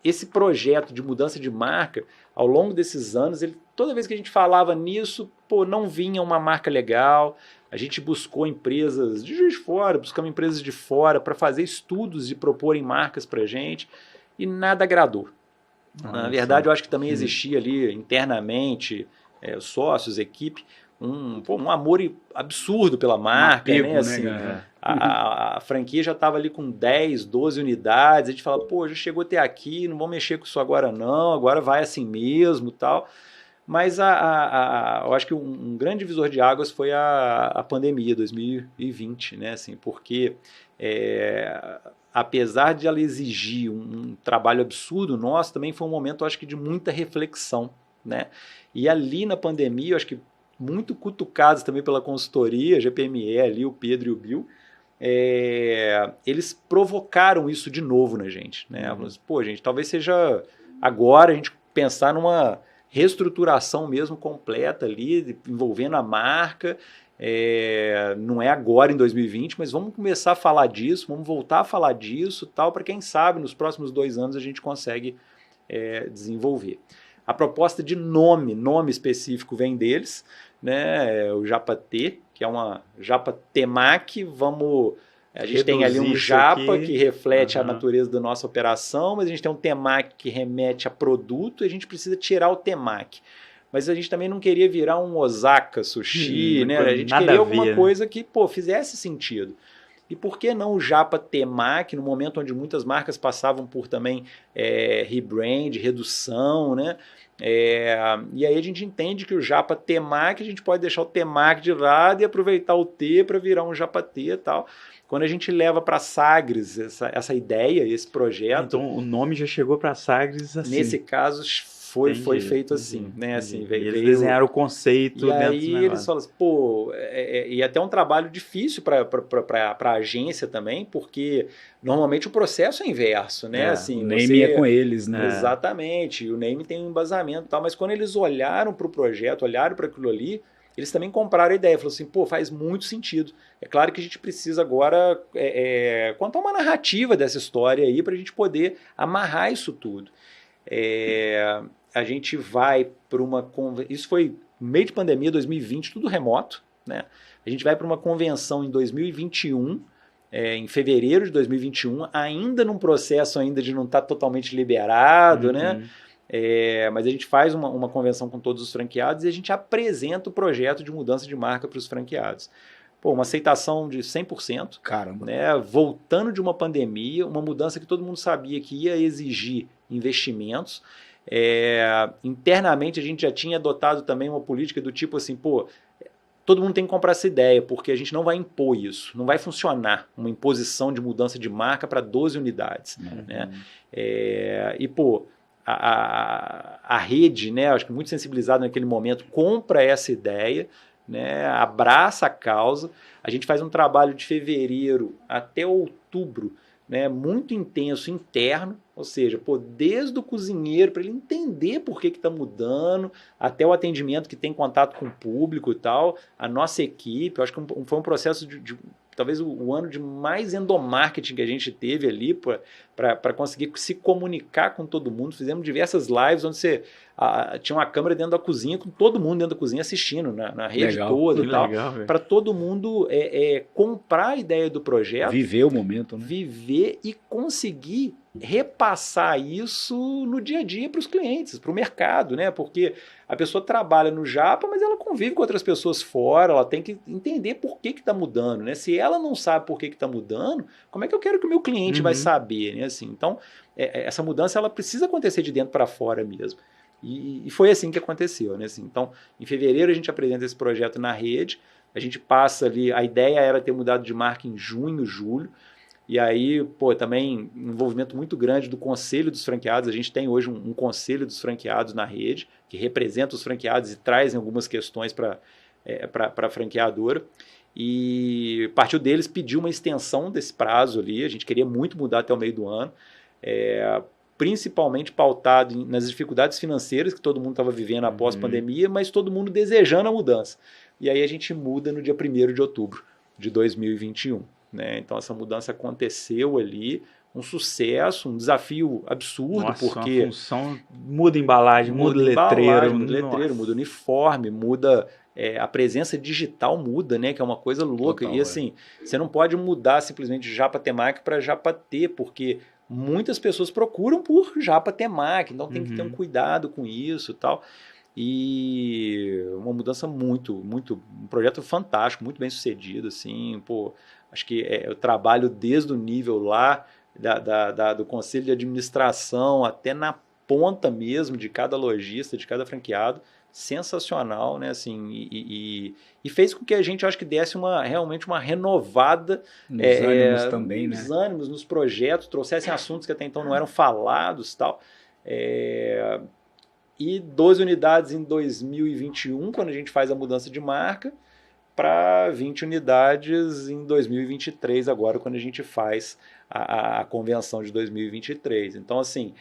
esse projeto de mudança de marca, ao longo desses anos, toda vez que a gente falava nisso, não vinha uma marca legal. A gente buscou empresas de Juiz de Fora, buscamos empresas de fora para fazer estudos e proporem marcas para a gente, e nada agradou. Na verdade, eu acho que também existia ali internamente, sócios, equipe, um amor absurdo pela marca, apego, né? Assim, né? A franquia já estava ali com 10, 12 unidades, a gente fala, já chegou até aqui, não vamos mexer com isso agora não, agora vai assim mesmo, tal. Mas eu acho que um grande divisor de águas foi a pandemia, 2020, né? Assim, porque apesar de ela exigir um trabalho absurdo nosso, também foi um momento, acho que, de muita reflexão. né? E ali na pandemia, eu acho que muito cutucados também pela consultoria, GPME ali, o Pedro e o Bill, eles provocaram isso de novo na gente, né? Pô, gente, talvez seja agora a gente pensar numa reestruturação mesmo completa ali, envolvendo a marca. Não é agora em 2020, mas vamos começar a falar disso, vamos voltar a falar disso, tal, para quem sabe nos próximos 2 anos a gente consegue desenvolver. A proposta de nome específico vem deles, né? O Japa T, que é uma Japa Temac, a gente tem ali um Japa que reflete a natureza da nossa operação, mas a gente tem um Temac que remete a produto e a gente precisa tirar o Temac. Mas a gente também não queria virar um Osaka Sushi, né? A gente queria alguma coisa que, fizesse sentido. E por que não o Japa Temac, no momento onde muitas marcas passavam por também rebrand, redução, né? E aí a gente entende que o Japa Temac, a gente pode deixar o Temac de lado e aproveitar o T para virar um Japa T e tal. Quando a gente leva para a Sagres essa ideia, esse projeto... Então o nome já chegou para a Sagres assim. Nesse caso foi feito assim, né? Assim, eles desenharam o conceito e dentro aí do eles falam assim, e até um trabalho difícil para a agência também, porque normalmente o processo é inverso, né? Assim, o name é com eles, né? Exatamente, o name tem um embasamento e tal, mas quando eles olharam para o projeto, olharam para aquilo ali, eles também compraram a ideia, falaram assim, faz muito sentido. É claro que a gente precisa agora contar uma narrativa dessa história aí para a gente poder amarrar isso tudo. A gente vai para uma... Isso foi meio de pandemia, 2020, tudo remoto, né? A gente vai para uma convenção em 2021, em fevereiro de 2021, ainda num processo ainda de não estar totalmente liberado, né? Mas a gente faz uma convenção com todos os franqueados e a gente apresenta o projeto de mudança de marca para os franqueados. Uma aceitação de 100%. Caramba. Né? Voltando de uma pandemia, uma mudança que todo mundo sabia que ia exigir investimentos. Internamente a gente já tinha adotado também uma política do tipo assim, todo mundo tem que comprar essa ideia, porque a gente não vai impor isso, não vai funcionar uma imposição de mudança de marca para 12 unidades. Né? A rede, né, acho que muito sensibilizada naquele momento, compra essa ideia, né, abraça a causa. A gente faz um trabalho de fevereiro até outubro, né, muito intenso interno, ou seja, desde o cozinheiro, para ele entender por que está mudando, até o atendimento que tem contato com o público e tal, a nossa equipe. Eu acho que foi um processo de talvez o ano de mais endomarketing que a gente teve ali para conseguir se comunicar com todo mundo. Fizemos diversas lives onde tinha uma câmera dentro da cozinha, com todo mundo dentro da cozinha assistindo, na rede toda e tal, para todo mundo comprar a ideia do projeto. Viver o momento, né? Viver e conseguir repassar isso no dia a dia para os clientes, para o mercado, né? Porque a pessoa trabalha no Japa, mas ela convive com outras pessoas fora, ela tem que entender por que está mudando, né? Se ela não sabe por que está mudando, como é que eu quero que o meu cliente vai saber, né? Assim, então, essa mudança ela precisa acontecer de dentro para fora mesmo. E foi assim que aconteceu, né? Assim, então, em fevereiro a gente apresenta esse projeto na rede, a gente passa ali, a ideia era ter mudado de marca em junho, julho. E aí, também um envolvimento muito grande do Conselho dos Franqueados. A gente tem hoje um Conselho dos Franqueados na rede, que representa os franqueados e traz algumas questões para a franqueadora. E partiu deles pedir uma extensão desse prazo ali. A gente queria muito mudar até o meio do ano, principalmente pautado nas dificuldades financeiras que todo mundo estava vivendo após a pandemia, mas todo mundo desejando a mudança. E aí a gente muda no dia 1º de outubro de 2021. Né? Então essa mudança aconteceu ali, um sucesso, um desafio absurdo. Nossa, porque a função muda a embalagem, muda letreiro, muda uniforme, muda a presença digital muda, né? Que é uma coisa louca. Total, e assim, você não pode mudar simplesmente Japa Temac para Japa T, porque muitas pessoas procuram por Japa Temac, então tem que ter um cuidado com isso e tal. E uma mudança um projeto fantástico, muito bem sucedido, assim, acho que eu trabalho desde o nível lá do conselho de administração até na ponta mesmo de cada lojista, de cada franqueado, sensacional, né, assim, e fez com que a gente, acho que desse realmente uma renovada nos ânimos também, nos ânimos, nos projetos, trouxessem assuntos que até então não eram falados, tal. e 12 unidades em 2021, quando a gente faz a mudança de marca, para 20 unidades em 2023, agora quando a gente faz a convenção de 2023. Então, assim,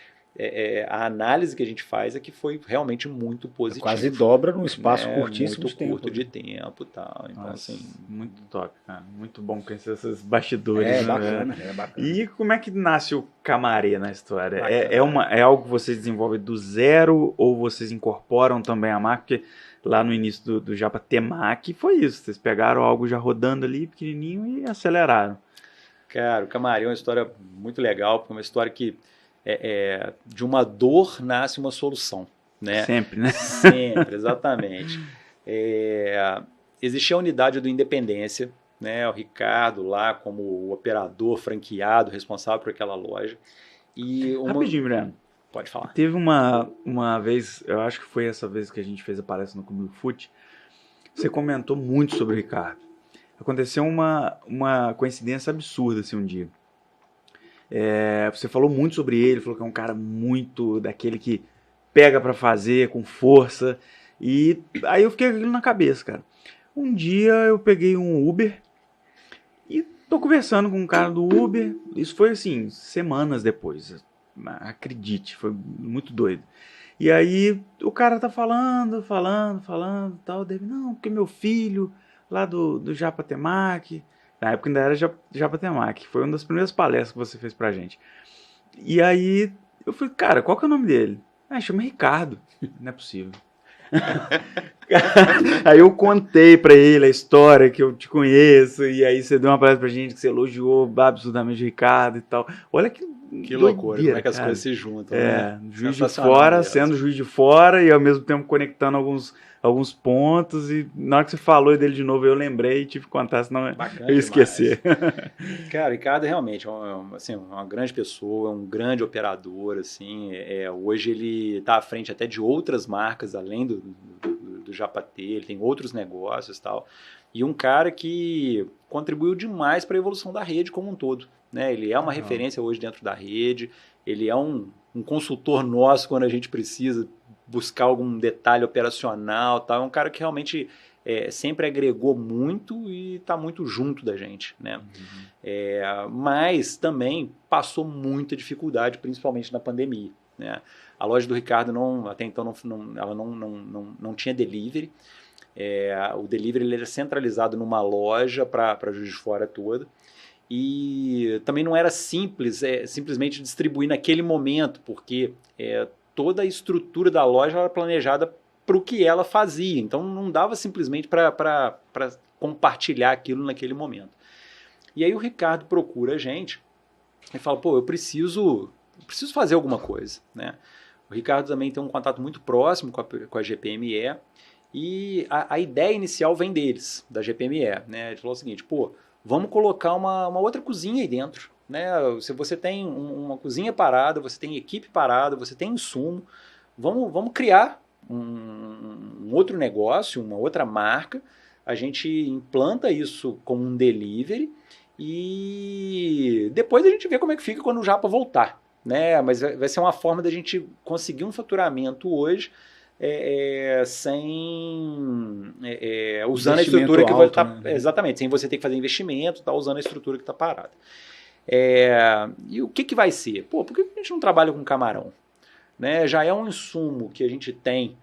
a análise que a gente faz é que foi realmente muito positiva. Quase dobra num espaço curtíssimo muito de tempo. curto de tempo e tal. Então, Nossa, assim, muito top, cara. Muito bom conhecer esses bastidores. É né? bacana, é bacana. E como é que nasce o Camarê na história? Bacana. É algo que vocês desenvolvem do zero ou vocês incorporam também a marca? Porque lá no início do Japa Temaki foi isso. Vocês pegaram algo já rodando ali, pequenininho, e aceleraram. cara, o Camarê é uma história muito legal, porque é uma história que de uma dor nasce uma solução, né? Sempre, né? Sempre, exatamente. Existia a unidade do Independência, né? O Ricardo lá como o operador franqueado, responsável por aquela loja. E Rapidinho, Breno. Pode falar. Teve uma vez, eu acho que foi essa vez que a gente fez a palestra no Clube do Fute, você comentou muito sobre o Ricardo. Aconteceu uma coincidência absurda assim um dia. Você falou muito sobre ele, falou que é um cara muito daquele que pega pra fazer com força. E aí eu fiquei com aquilo na cabeça, cara. Um dia eu peguei um Uber e tô conversando com um cara do Uber. Isso foi assim, semanas depois. Acredite, foi muito doido. E aí o cara tá falando tal. Dele, não, porque meu filho lá do Japa Temaki. Na época ainda era Japa Temaki. Foi uma das primeiras palestras que você fez pra gente. E aí eu falei, cara, qual que é o nome dele? Chama Ricardo. Não é possível. Aí eu contei pra ele a história que eu te conheço. E aí você deu uma palestra pra gente que você elogiou absurdamente o Ricardo e tal. Olha que loucura, doideira, como é que as cara. coisas se juntam, né? Juiz de fora, mesmo. sendo juiz de fora e ao mesmo tempo conectando alguns pontos. E na hora que você falou dele de novo, eu lembrei e tive que contar, senão Bacana eu ia esquecer. Cara, o Ricardo realmente é uma grande pessoa, um grande operador. Assim, hoje ele está à frente até de outras marcas, além do Japatê, ele tem outros negócios e tal. E um cara que contribuiu demais para a evolução da rede como um todo. Né? Ele é uma referência hoje dentro da rede, ele é um consultor nosso quando a gente precisa buscar algum detalhe operacional. Tal. É um cara que realmente sempre agregou muito e está muito junto da gente. Né? Mas também passou muita dificuldade, principalmente na pandemia. Né? A loja do Ricardo até então ela não tinha delivery. O delivery ele era centralizado numa loja para Juiz de Fora toda. E também não era simples simplesmente distribuir naquele momento, porque toda a estrutura da loja era planejada para o que ela fazia. Então não dava simplesmente para compartilhar aquilo naquele momento. E aí o Ricardo procura a gente e fala, eu preciso fazer alguma coisa. Né? O Ricardo também tem um contato muito próximo com a GPME, e a ideia inicial vem deles, da GPME. Né? Ele falou o seguinte, vamos colocar uma outra cozinha aí dentro. Né? Se você tem uma cozinha parada, você tem equipe parada, você tem insumo, vamos criar um outro negócio, uma outra marca, a gente implanta isso como um delivery e depois a gente vê como é que fica quando o Japa voltar. Né? Mas vai ser uma forma da gente conseguir um faturamento hoje usando a estrutura que vai estar. Né? Exatamente, sem você ter que fazer investimento, usando a estrutura que está parada. E o que vai ser? Por que a gente não trabalha com camarão? Né? Já é um insumo que a gente tem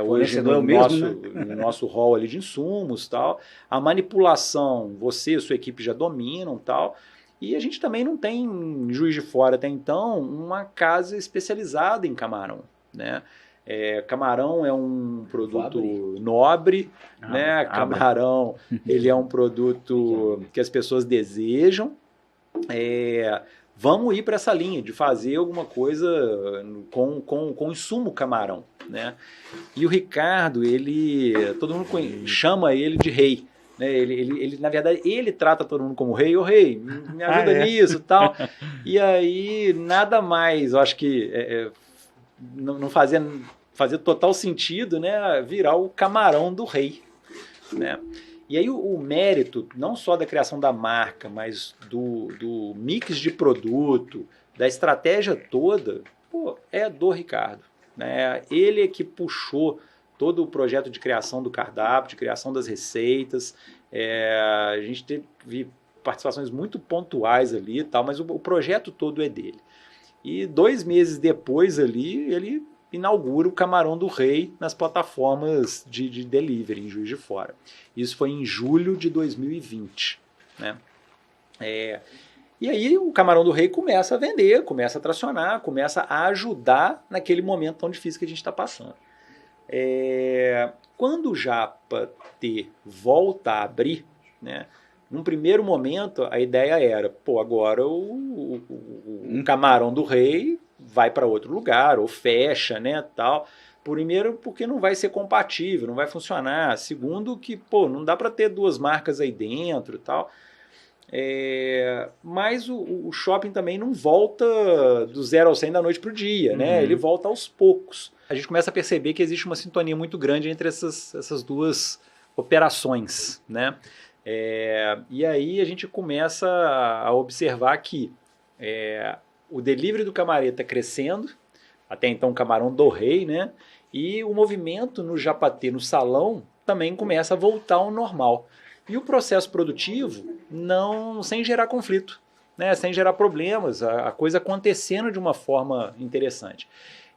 hoje no nosso hall ali de insumos. Tal. A manipulação, você e sua equipe já dominam. Tal. E a gente também não tem, em Juiz de Fora até então, uma casa especializada em camarão. Né? Camarão é um produto nobre, né? Camarão ele é um produto que as pessoas desejam. Vamos ir para essa linha de fazer alguma coisa com insumo camarão. Né? E o Ricardo, todo mundo chama ele de rei. Né? Ele, na verdade, ele trata todo mundo como rei. Ô rei, me ajuda nisso e tal. E aí, nada mais, eu acho que não fazia total sentido, né, virar o camarão do rei. Né? E aí o mérito, não só da criação da marca, mas do mix de produto, da estratégia toda, é do Ricardo. né? Ele é que puxou todo o projeto de criação do cardápio, de criação das receitas. A gente teve participações muito pontuais ali e tal, mas o projeto todo é dele. E 2 meses depois ali, ele inaugura o Camarão do Rei nas plataformas de delivery em Juiz de Fora. Isso foi em julho de 2020, né? E aí o Camarão do Rei começa a vender, começa a tracionar, começa a ajudar naquele momento tão difícil que a gente está passando. Quando o Japa T volta a abrir, né, num primeiro momento a ideia era, agora o Camarão do Rei vai para outro lugar, ou fecha, né, tal. Primeiro, porque não vai ser compatível, não vai funcionar. Segundo, que não dá para ter 2 marcas aí dentro e tal. Mas o shopping também não volta do 0 ao 100 da noite para o dia, né? Ele volta aos poucos. A gente começa a perceber que existe uma sintonia muito grande entre essas 2 operações, né? E aí a gente começa a observar que o delivery do Camareta crescendo, até então Camarão do Rei, né? E o movimento no Japa T, no salão, também começa a voltar ao normal. E o processo produtivo sem gerar conflito, né? Sem gerar problemas, a coisa acontecendo de uma forma interessante.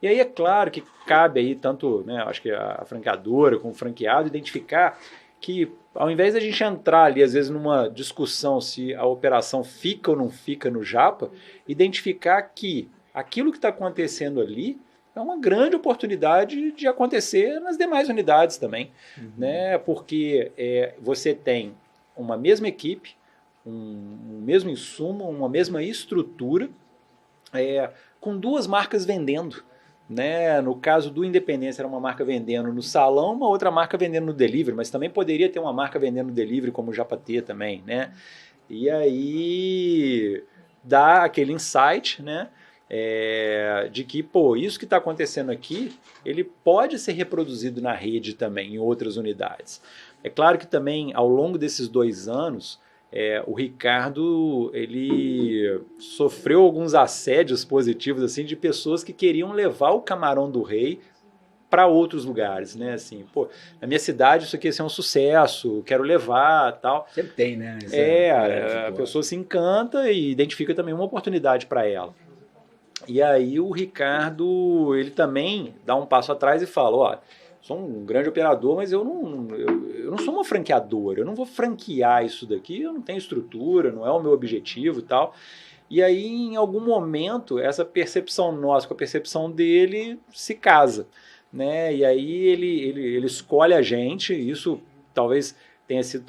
E aí é claro que cabe aí tanto, né, acho que a franqueadora como o franqueado identificar que ao invés de a gente entrar ali às vezes numa discussão se a operação fica ou não fica no Japa, identificar que aquilo que está acontecendo ali é uma grande oportunidade de acontecer nas demais unidades também, né? Porque você tem uma mesma equipe, um mesmo insumo, uma mesma estrutura, com 2 marcas vendendo. Né? No caso do Independência era uma marca vendendo no salão, uma outra marca vendendo no delivery, mas também poderia ter uma marca vendendo no delivery como o Japa T também, né? E aí dá aquele insight, né? De que, isso que está acontecendo aqui, ele pode ser reproduzido na rede também, em outras unidades. É claro que também, ao longo desses 2 anos, o Ricardo ele sofreu alguns assédios positivos assim, de pessoas que queriam levar o Camarão do Rei para outros lugares, né? Assim, na minha cidade isso aqui ia ser um sucesso, quero levar, tal. Sempre tem, né? A pessoa se encanta e identifica também uma oportunidade para ela. E aí o Ricardo, ele também dá um passo atrás e fala, sou um grande operador, mas eu não sou uma franqueadora, eu não vou franquear isso daqui, eu não tenho estrutura, não é o meu objetivo e tal. E aí, em algum momento, essa percepção nossa com a percepção dele se casa, né? E aí ele escolhe a gente, isso talvez tenha sido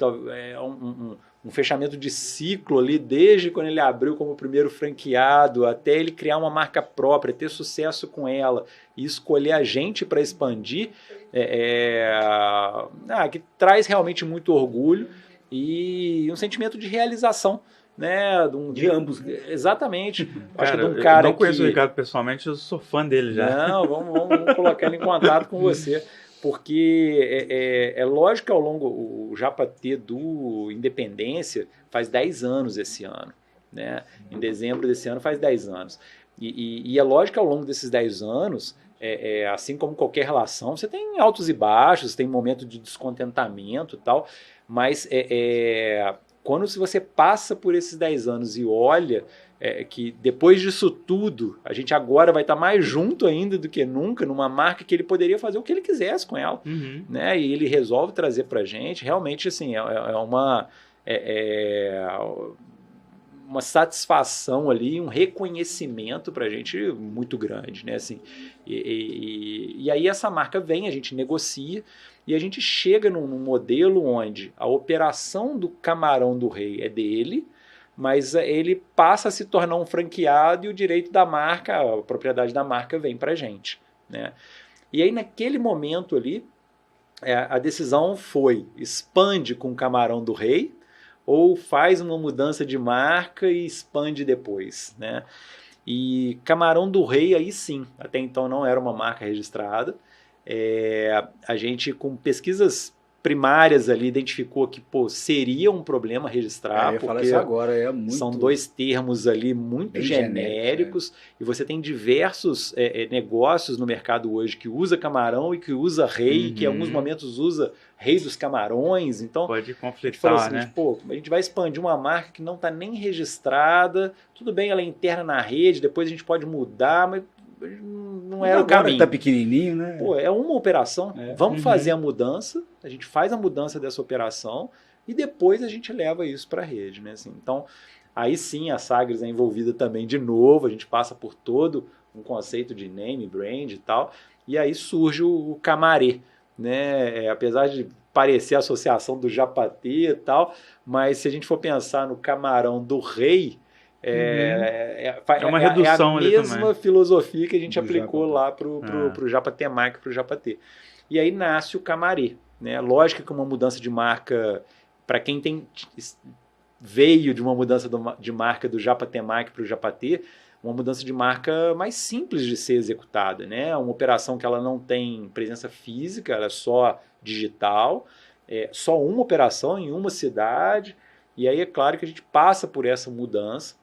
um fechamento de ciclo ali, desde quando ele abriu como primeiro franqueado, até ele criar uma marca própria, ter sucesso com ela e escolher a gente para expandir, que traz realmente muito orgulho e um sentimento de realização, né? De ambos. Exatamente. Cara, acho que de um cara eu não conheço o Ricardo pessoalmente, eu sou fã dele já. Não, vamos colocar ele em contato com você. Porque é lógico que ao longo, o Japa T do Independência faz 10 anos esse ano, né? Em dezembro desse ano faz 10 anos. E é lógico que ao longo desses 10 anos, assim como qualquer relação, você tem altos e baixos, tem momento de descontentamento e tal, mas se você passa por esses 10 anos e olha que depois disso tudo, a gente agora vai estar mais junto ainda do que nunca, numa marca que ele poderia fazer o que ele quisesse com ela, né? E ele resolve trazer pra gente, realmente assim, uma satisfação ali, um reconhecimento pra gente muito grande, né? Assim, e aí essa marca vem, a gente negocia e a gente chega num modelo onde a operação do Camarão do Rei é dele, mas ele passa a se tornar um franqueado e o direito da marca, a propriedade da marca vem para a gente, né? E aí naquele momento ali, a decisão foi, expande com o Camarão do Rei ou faz uma mudança de marca e expande depois, né? E Camarão do Rei aí sim, até então não era uma marca registrada, a gente com pesquisas primárias ali identificou que seria um problema registrar, eu ia falar porque isso agora, é muito... são 2 termos ali muito bem genéricos, e você tem diversos negócios no mercado hoje que usa camarão e que usa rei, que em alguns momentos usa rei dos camarões, então pode a gente conflitar, falou assim, né? a gente vai expandir uma marca que não está nem registrada, tudo bem, ela é interna na rede, depois a gente pode mudar, mas não era o caminho. Tá pequenininho, né? É uma operação, vamos fazer a mudança, a gente faz a mudança dessa operação e depois a gente leva isso para a rede, né? Assim, então, aí sim a Sagres é envolvida também de novo, a gente passa por todo um conceito de name, brand e tal, e aí surge o Camarê, né? Apesar de parecer a associação do Japatê e tal, mas se a gente for pensar no camarão do rei, é uma redução ali também. É a mesma filosofia que a gente Do aplicou Japatê. lá pro Japatemac, pro Japatê. E aí nasce o Camarê, né? Lógico que uma mudança de marca, para quem veio de uma mudança de marca do Japatemac para o Japatê, uma mudança de marca mais simples de ser executada, né? Uma operação que ela não tem presença física, ela é só digital, só uma operação em uma cidade, e aí é claro que a gente passa por essa mudança.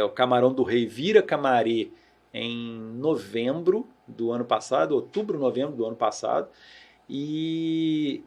O Camarão do Rei vira Camarê em novembro do ano passado, outubro, novembro do ano passado, e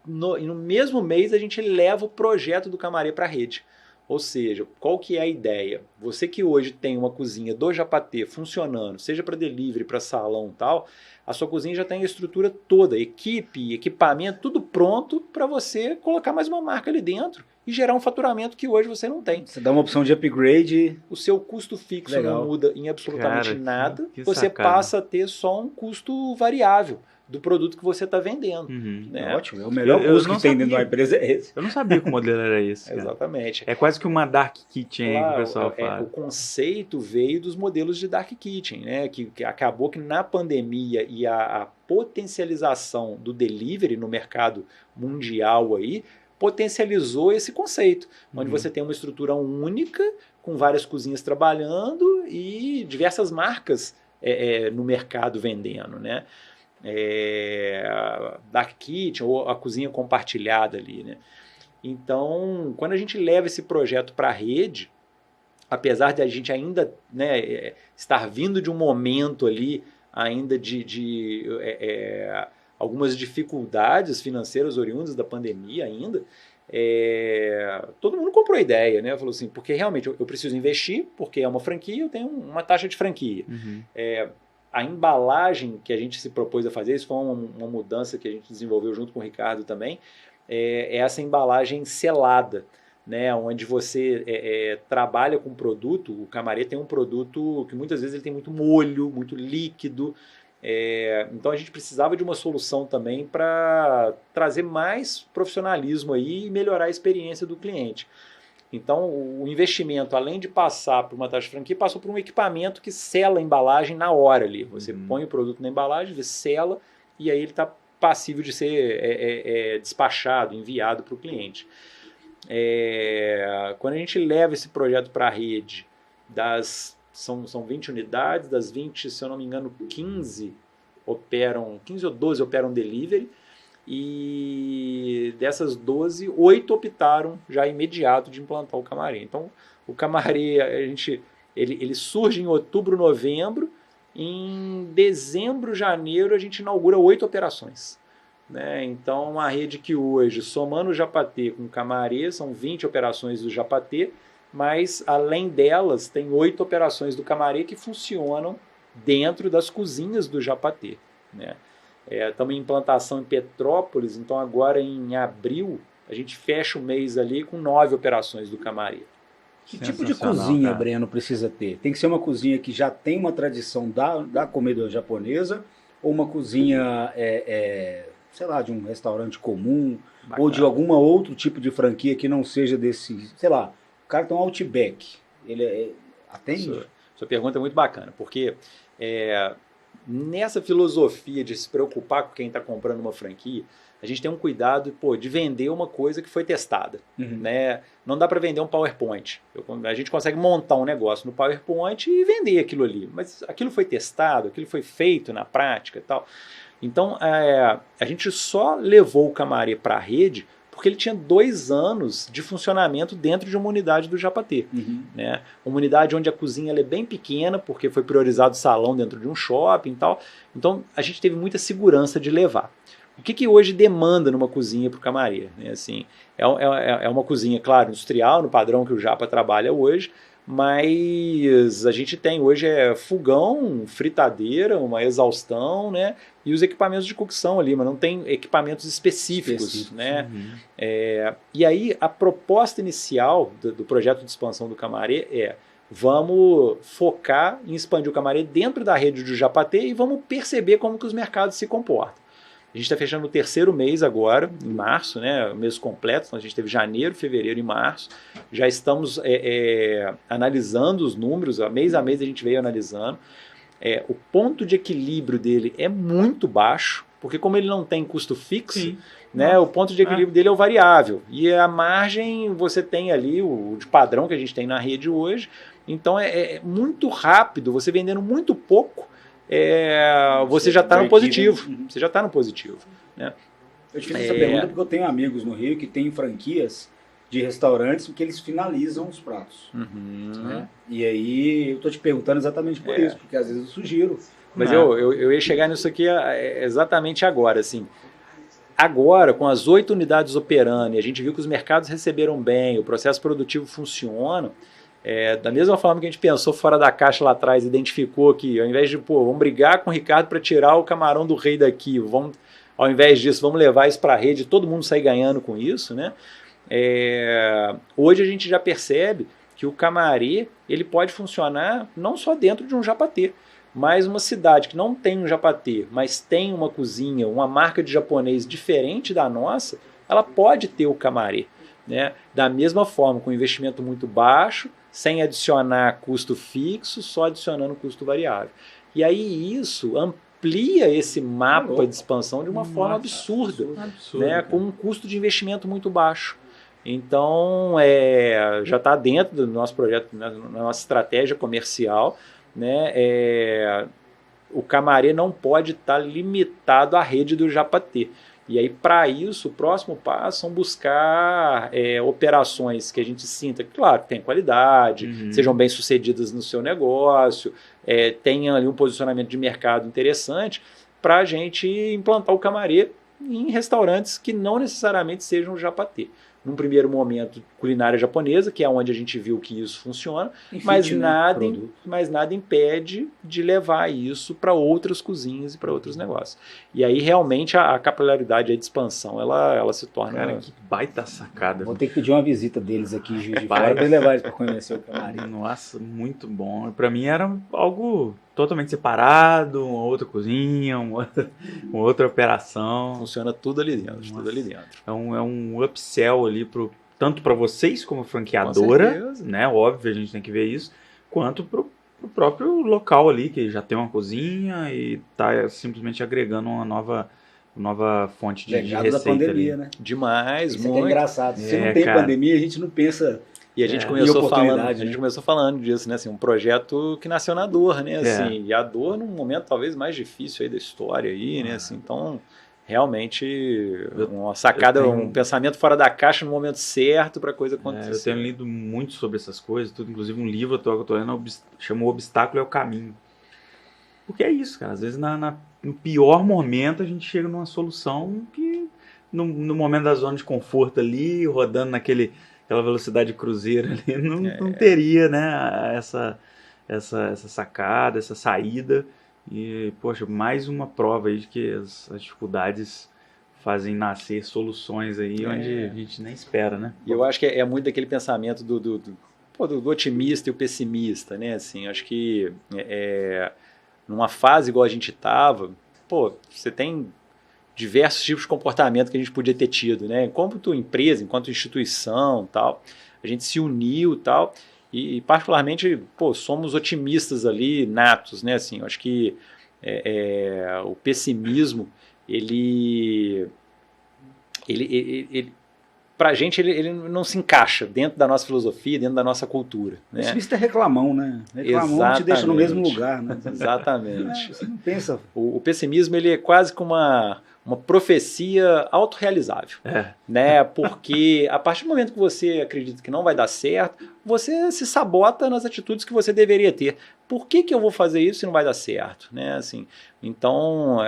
no mesmo mês a gente leva o projeto do Camarê para a rede. Ou seja, qual que é a ideia? Você que hoje tem uma cozinha do Japatê funcionando, seja para delivery, para salão e tal, a sua cozinha já tem a estrutura toda, equipe, equipamento, tudo pronto para você colocar mais uma marca ali dentro e gerar um faturamento que hoje você não tem. Você dá uma opção de upgrade. O seu custo fixo não muda em absolutamente nada, que você sacada. passa a ter só um custo variável do produto que você está vendendo. Né? Ótimo, é o melhor Eu custo não que tem sabia. dentro de uma empresa é esse. Eu não sabia que o modelo era esse. Cara. Exatamente. É quase que uma dark kitchen aí que o Claro, pessoal fala. o conceito veio dos modelos de dark kitchen, né? Que acabou que na pandemia e a potencialização do delivery no mercado mundial aí potencializou esse conceito, onde você tem uma estrutura única, com várias cozinhas trabalhando e diversas marcas no mercado vendendo, né? Dark kitchen ou a cozinha compartilhada ali, né? Então, quando a gente leva esse projeto para a rede, apesar de a gente ainda, né, estar vindo de um momento ali ainda de algumas dificuldades financeiras oriundas da pandemia ainda, todo mundo comprou a ideia, né? Falou assim, porque realmente eu preciso investir, porque é uma franquia, eu tenho uma taxa de franquia. A embalagem que a gente se propôs a fazer, isso foi uma mudança que a gente desenvolveu junto com o Ricardo também, é essa embalagem selada, né, onde você trabalha com produto. O Camarê tem um produto que muitas vezes ele tem muito molho, muito líquido, então a gente precisava de uma solução também para trazer mais profissionalismo aí e melhorar a experiência do cliente. Então, o investimento, além de passar por uma taxa de franquia, passou por um equipamento que sela a embalagem na hora ali. Você põe o produto na embalagem, ele sela, e aí ele está passível de ser despachado, enviado para o cliente. Quando a gente leva esse projeto para a rede, são 20 unidades, das 20, se eu não me engano, 15 ou 12 operam delivery, e dessas 12, 8 optaram já imediato de implantar o Camarê. Então, o Camarê, ele surge em outubro, novembro, em dezembro, janeiro, a gente inaugura 8 operações. Né? Então, uma rede que hoje, somando o Japatê com o Camarê, são 20 operações do Japatê, mas, além delas, tem 8 operações do Camarê que funcionam dentro das cozinhas do Japatê. Né? Estamos em implantação em Petrópolis, então agora em abril a gente fecha o mês ali com 9 operações do Camarê. Que tipo de cozinha, cara, Breno, precisa ter? Tem que ser uma cozinha que já tem uma tradição da comida japonesa, ou uma cozinha, sei lá, de um restaurante comum, bacana, ou de algum outro tipo de franquia que não seja desse, sei lá, o cara tem um Outback, ele atende? Sua pergunta é muito bacana, porque nessa filosofia de se preocupar com quem está comprando uma franquia, a gente tem um cuidado de vender uma coisa que foi testada. Né? Não dá para vender um PowerPoint. A gente consegue montar um negócio no PowerPoint e vender aquilo ali. Mas aquilo foi testado, aquilo foi feito na prática e tal. Então, a gente só levou o Camaré para a rede porque ele tinha 2 anos de funcionamento dentro de uma unidade do Japatê. Né? Uma unidade onde a cozinha ela é bem pequena, porque foi priorizado o salão dentro de um shopping e tal. Então, a gente teve muita segurança de levar. O que hoje demanda numa cozinha para o Camaré? Né? Assim, é uma cozinha, claro, industrial, no padrão que o Japa trabalha hoje, mas a gente tem hoje fogão, fritadeira, uma exaustão, né? E os equipamentos de cocção ali, mas não tem equipamentos específicos. Né? E aí a proposta inicial do projeto de expansão do Camaré vamos focar em expandir o Camaré dentro da rede do Japatê e vamos perceber como que os mercados se comportam. A gente está fechando o 3º mês agora, em março, né, mês completo, então a gente teve janeiro, fevereiro e março. Já estamos analisando os números, mês a mês a gente veio analisando. O ponto de equilíbrio dele é muito baixo, porque como ele não tem custo fixo, né, o ponto de equilíbrio dele é o variável. E a margem você tem ali, o de padrão que a gente tem na rede hoje. Então é muito rápido, você vendendo muito pouco, você já está no positivo. Você já está no positivo. Né? Eu te fiz essa pergunta porque eu tenho amigos no Rio que têm franquias de restaurantes que eles finalizam os pratos. Né? E aí eu estou te perguntando exatamente por isso, porque às vezes eu sugiro. Mas eu ia chegar nisso aqui exatamente agora. Assim. Agora, com as 8 unidades operando, e a gente viu que os mercados receberam bem, o processo produtivo funciona. Da mesma forma que a gente pensou fora da caixa lá atrás, identificou que ao invés de, vamos brigar com o Ricardo para tirar o camarão do rei daqui, ao invés disso, vamos levar isso para a rede e todo mundo sair ganhando com isso, né? Hoje a gente já percebe que o Camaré ele pode funcionar não só dentro de um Japatê, mas uma cidade que não tem um Japatê, mas tem uma cozinha, uma marca de japonês diferente da nossa, ela pode ter o Camaré. Né? Da mesma forma, com investimento muito baixo, sem adicionar custo fixo, só adicionando custo variável. E aí isso amplia esse mapa de expansão de uma forma absurda, né? Com um custo de investimento muito baixo. Então, já está dentro do nosso projeto, na nossa estratégia comercial. Né? O Camaré não pode estar limitado à rede do Japatê. E aí, para isso, o próximo passo são buscar operações que a gente sinta, claro, tenham qualidade, sejam bem-sucedidas no seu negócio, tenham ali um posicionamento de mercado interessante, para a gente implantar o Camaré em restaurantes que não necessariamente sejam Japatê. Num primeiro momento, culinária japonesa, que é onde a gente viu que isso funciona, mas nada impede de levar isso para outras cozinhas e para outros negócios. E aí, realmente, a capilaridade de expansão, ela se torna... Cara, que baita sacada. Vou ter que pedir uma visita deles aqui, Juiz de Fora, para levar eles para conhecer o Camaré. Nossa, muito bom. Para mim era algo totalmente separado, uma outra cozinha, uma outra operação. Funciona tudo ali dentro, tudo ali dentro. É um upsell ali tanto para vocês como franqueadora, né? Óbvio, a gente tem que ver isso, quanto pro próprio local ali, que já tem uma cozinha e tá simplesmente agregando uma nova fonte de receita da pandemia, ali. Né? Demais, isso muito. É engraçado. Se não tem pandemia, a gente não pensa... E a gente começou falando disso, né? Assim, um projeto que nasceu na dor, né? Assim, e a dor num momento talvez mais difícil aí da história aí, né? Assim, então, realmente, uma sacada, um pensamento fora da caixa no momento certo para a coisa acontecer. Eu tenho lido muito sobre essas coisas, tudo, inclusive um livro que eu tô lendo chama O Obstáculo é o Caminho. Porque é isso, cara. Às vezes no pior momento a gente chega numa solução que no momento da zona de conforto ali, rodando aquela velocidade cruzeiro ali, não teria, né, essa sacada, essa saída. E, poxa, mais uma prova aí de que as dificuldades fazem nascer soluções aí onde a gente nem espera, né? E eu acho que é muito daquele pensamento do otimista e o pessimista, né? Assim, acho que numa fase igual a gente estava, você tem diversos tipos de comportamento que a gente podia ter tido, né? Enquanto empresa, enquanto instituição, tal, a gente se uniu, tal, e particularmente, somos otimistas ali, natos, né? Assim, eu acho que o pessimismo, ele pra gente ele não se encaixa dentro da nossa filosofia, dentro da nossa cultura. O pessimista é reclamão, né? Reclamão te deixa no mesmo lugar, né? Exatamente. Você não pensa. O pessimismo ele é quase que uma profecia autorrealizável, né? Porque a partir do momento que você acredita que não vai dar certo, você se sabota nas atitudes que você deveria ter. Por que eu vou fazer isso se não vai dar certo, né? Assim, então,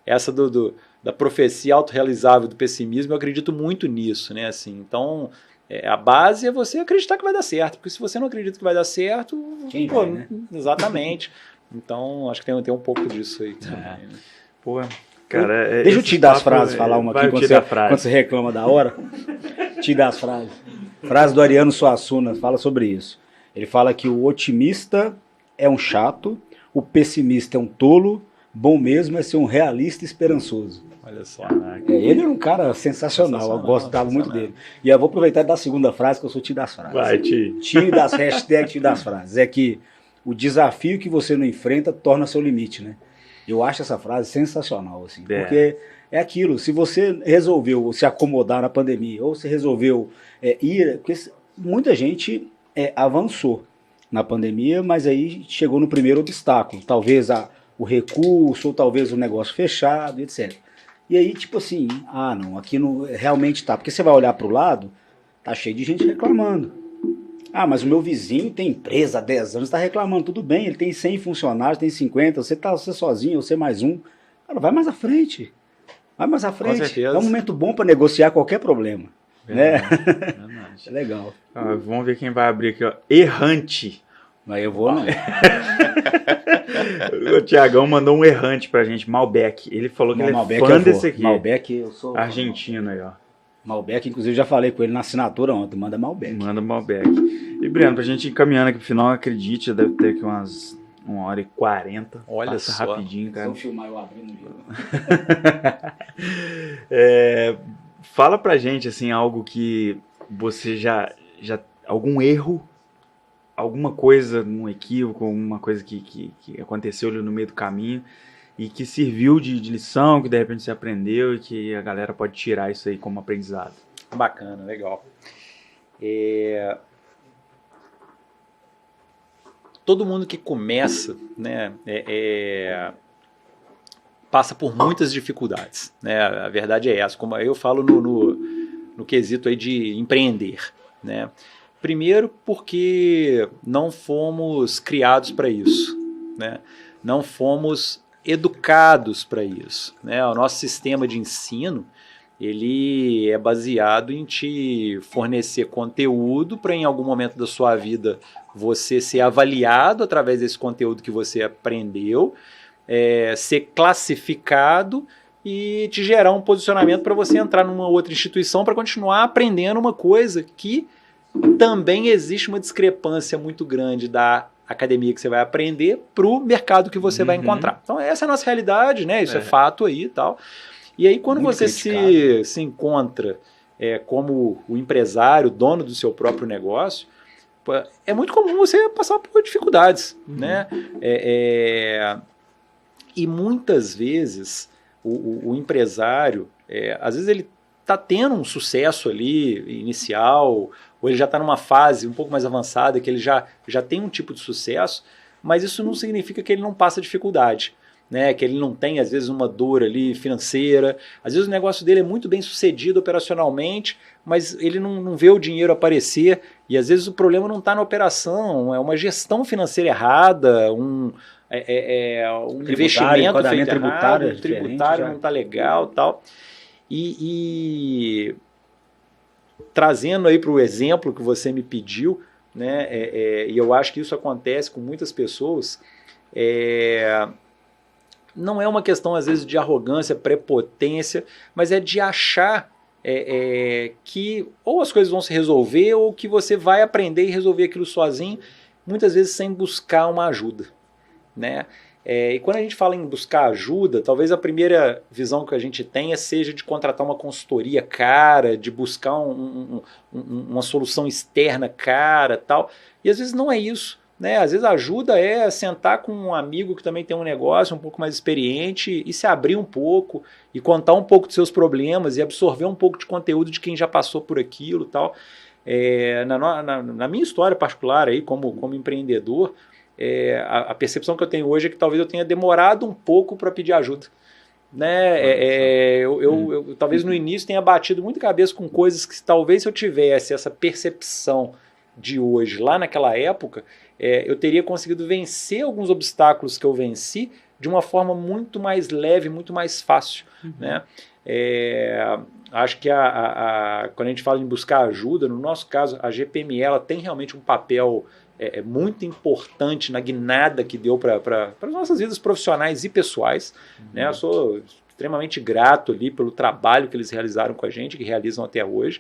essa da profecia autorrealizável do pessimismo, eu acredito muito nisso, né? Assim, então, a base é você acreditar que vai dar certo, porque se você não acredita que vai dar certo, vai, né? Exatamente. Então, acho que tem um pouco disso aí também. Né? Pô, cara, deixa eu te dar as frases, falar uma aqui quando você reclama da hora. Te dar as frases. Frase do Ariano Suassuna fala sobre isso. Ele fala que o otimista é um chato, o pessimista é um tolo, bom mesmo é ser um realista esperançoso. Olha só. Ele é um cara sensacional, eu gostava muito dele. E eu vou aproveitar da segunda frase, que eu sou tio das frases. Vai, tio. Tio das hashtag, tio das frases. É que o desafio que você não enfrenta torna seu limite, né? Eu acho essa frase sensacional, assim, porque é aquilo, se você resolveu se acomodar na pandemia, ou se resolveu ir, porque muita gente avançou na pandemia, mas aí chegou no primeiro obstáculo, talvez o recurso, ou talvez o negócio fechado, etc. E aí, tipo assim, não, aqui não, realmente tá, porque você vai olhar para o lado, tá cheio de gente reclamando. Mas o meu vizinho tem empresa há 10 anos, está reclamando, tudo bem, ele tem 100 funcionários, tem 50, você sozinho, você mais um. Cara, vai mais à frente. Vai mais à frente. Com certeza. É um momento bom para negociar qualquer problema. Verdade, Né? verdade. É legal. Vamos ver quem vai abrir aqui, ó. Errante. Mas eu vou não. O Thiagão mandou um errante pra gente, Malbec. Ele falou que ele é fã desse aqui. Malbec, eu sou argentino aí, ó. Malbec, inclusive já falei com ele na assinatura ontem, manda Malbec. Manda Malbec. E Breno, pra gente ir caminhando aqui pro final, acredite, já deve ter aqui umas 1h40. Olha passa só. Rapidinho, cara. Vamos filmar eu abrindo. Fala pra gente, assim, algo que você já algum erro, alguma coisa, um equívoco, alguma coisa que aconteceu ali no meio do caminho e que serviu de lição, que de repente você aprendeu e que a galera pode tirar isso aí como aprendizado. Bacana, legal. Todo mundo que começa, né, passa por muitas dificuldades, né? A verdade é essa, como eu falo no quesito aí de empreender, né? Primeiro porque não fomos criados para isso, né? Não fomos educados para isso, né? O nosso sistema de ensino, ele é baseado em te fornecer conteúdo para em algum momento da sua vida você ser avaliado através desse conteúdo que você aprendeu, ser classificado e te gerar um posicionamento para você entrar numa outra instituição para continuar aprendendo uma coisa que também existe uma discrepância muito grande da academia que você vai aprender para o mercado que você vai encontrar. Então essa é a nossa realidade, né? Isso é fato aí e tal. E aí quando muito você se encontra como o empresário, dono do seu próprio negócio, é muito comum você passar por dificuldades, né? E muitas vezes o empresário, às vezes ele está tendo um sucesso ali inicial, ou ele já está numa fase um pouco mais avançada, que ele já tem um tipo de sucesso, mas isso não significa que ele não passa dificuldade, né? Que ele não tem, às vezes, uma dor ali financeira. Às vezes o negócio dele é muito bem sucedido operacionalmente, mas ele não vê o dinheiro aparecer, e às vezes o problema não está na operação, é uma gestão financeira errada, um investimento feito errado, o tributário não está legal e tal. E trazendo aí para o exemplo que você me pediu, né, e eu acho que isso acontece com muitas pessoas, não é uma questão às vezes de arrogância, prepotência, mas é de achar que ou as coisas vão se resolver ou que você vai aprender e resolver aquilo sozinho, muitas vezes sem buscar uma ajuda, né? E quando a gente fala em buscar ajuda, talvez a primeira visão que a gente tenha seja de contratar uma consultoria cara, de buscar uma solução externa cara, tal. E às vezes não é isso, né? Às vezes a ajuda é sentar com um amigo que também tem um negócio um pouco mais experiente e se abrir um pouco e contar um pouco dos seus problemas e absorver um pouco de conteúdo de quem já passou por aquilo e tal. Na minha história particular aí, como empreendedor, a percepção que eu tenho hoje é que talvez eu tenha demorado um pouco para pedir ajuda. Né? Eu talvez no início tenha batido muito cabeça com coisas que talvez se eu tivesse essa percepção de hoje, lá naquela época, eu teria conseguido vencer alguns obstáculos que eu venci de uma forma muito mais leve, muito mais fácil. Né? Acho que quando a gente fala em buscar ajuda, no nosso caso, a GPME ela tem realmente um papel muito importante na guinada que deu para as nossas vidas profissionais e pessoais. Né? Eu sou extremamente grato ali pelo trabalho que eles realizaram com a gente, que realizam até hoje.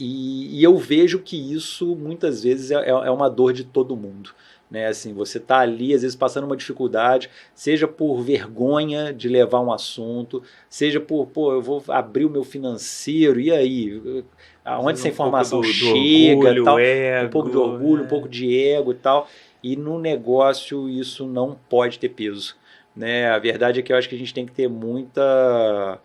E eu vejo que isso muitas vezes é uma dor de todo mundo. Né? Assim, você está ali, às vezes, passando uma dificuldade, seja por vergonha de levar um assunto, seja por, eu vou abrir o meu financeiro, e aí? Aonde essa informação chega? Orgulho, tal, ego, um pouco de orgulho, um pouco de ego e tal. E no negócio isso não pode ter peso. Né? A verdade é que eu acho que a gente tem que ter muita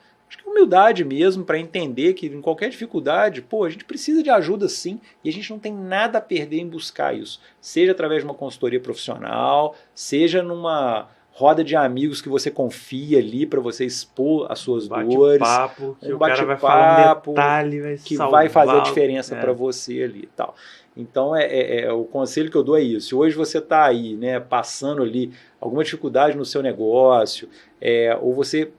humildade mesmo para entender que em qualquer dificuldade, a gente precisa de ajuda sim, e a gente não tem nada a perder em buscar isso. Seja através de uma consultoria profissional, seja numa roda de amigos que você confia ali para você expor as suas dores. Bate-papo, que o cara vai falar um detalhe, que vai fazer a diferença para você ali e tal. Então, o conselho que eu dou é isso. Se hoje você está aí, né, passando ali alguma dificuldade no seu negócio, ou você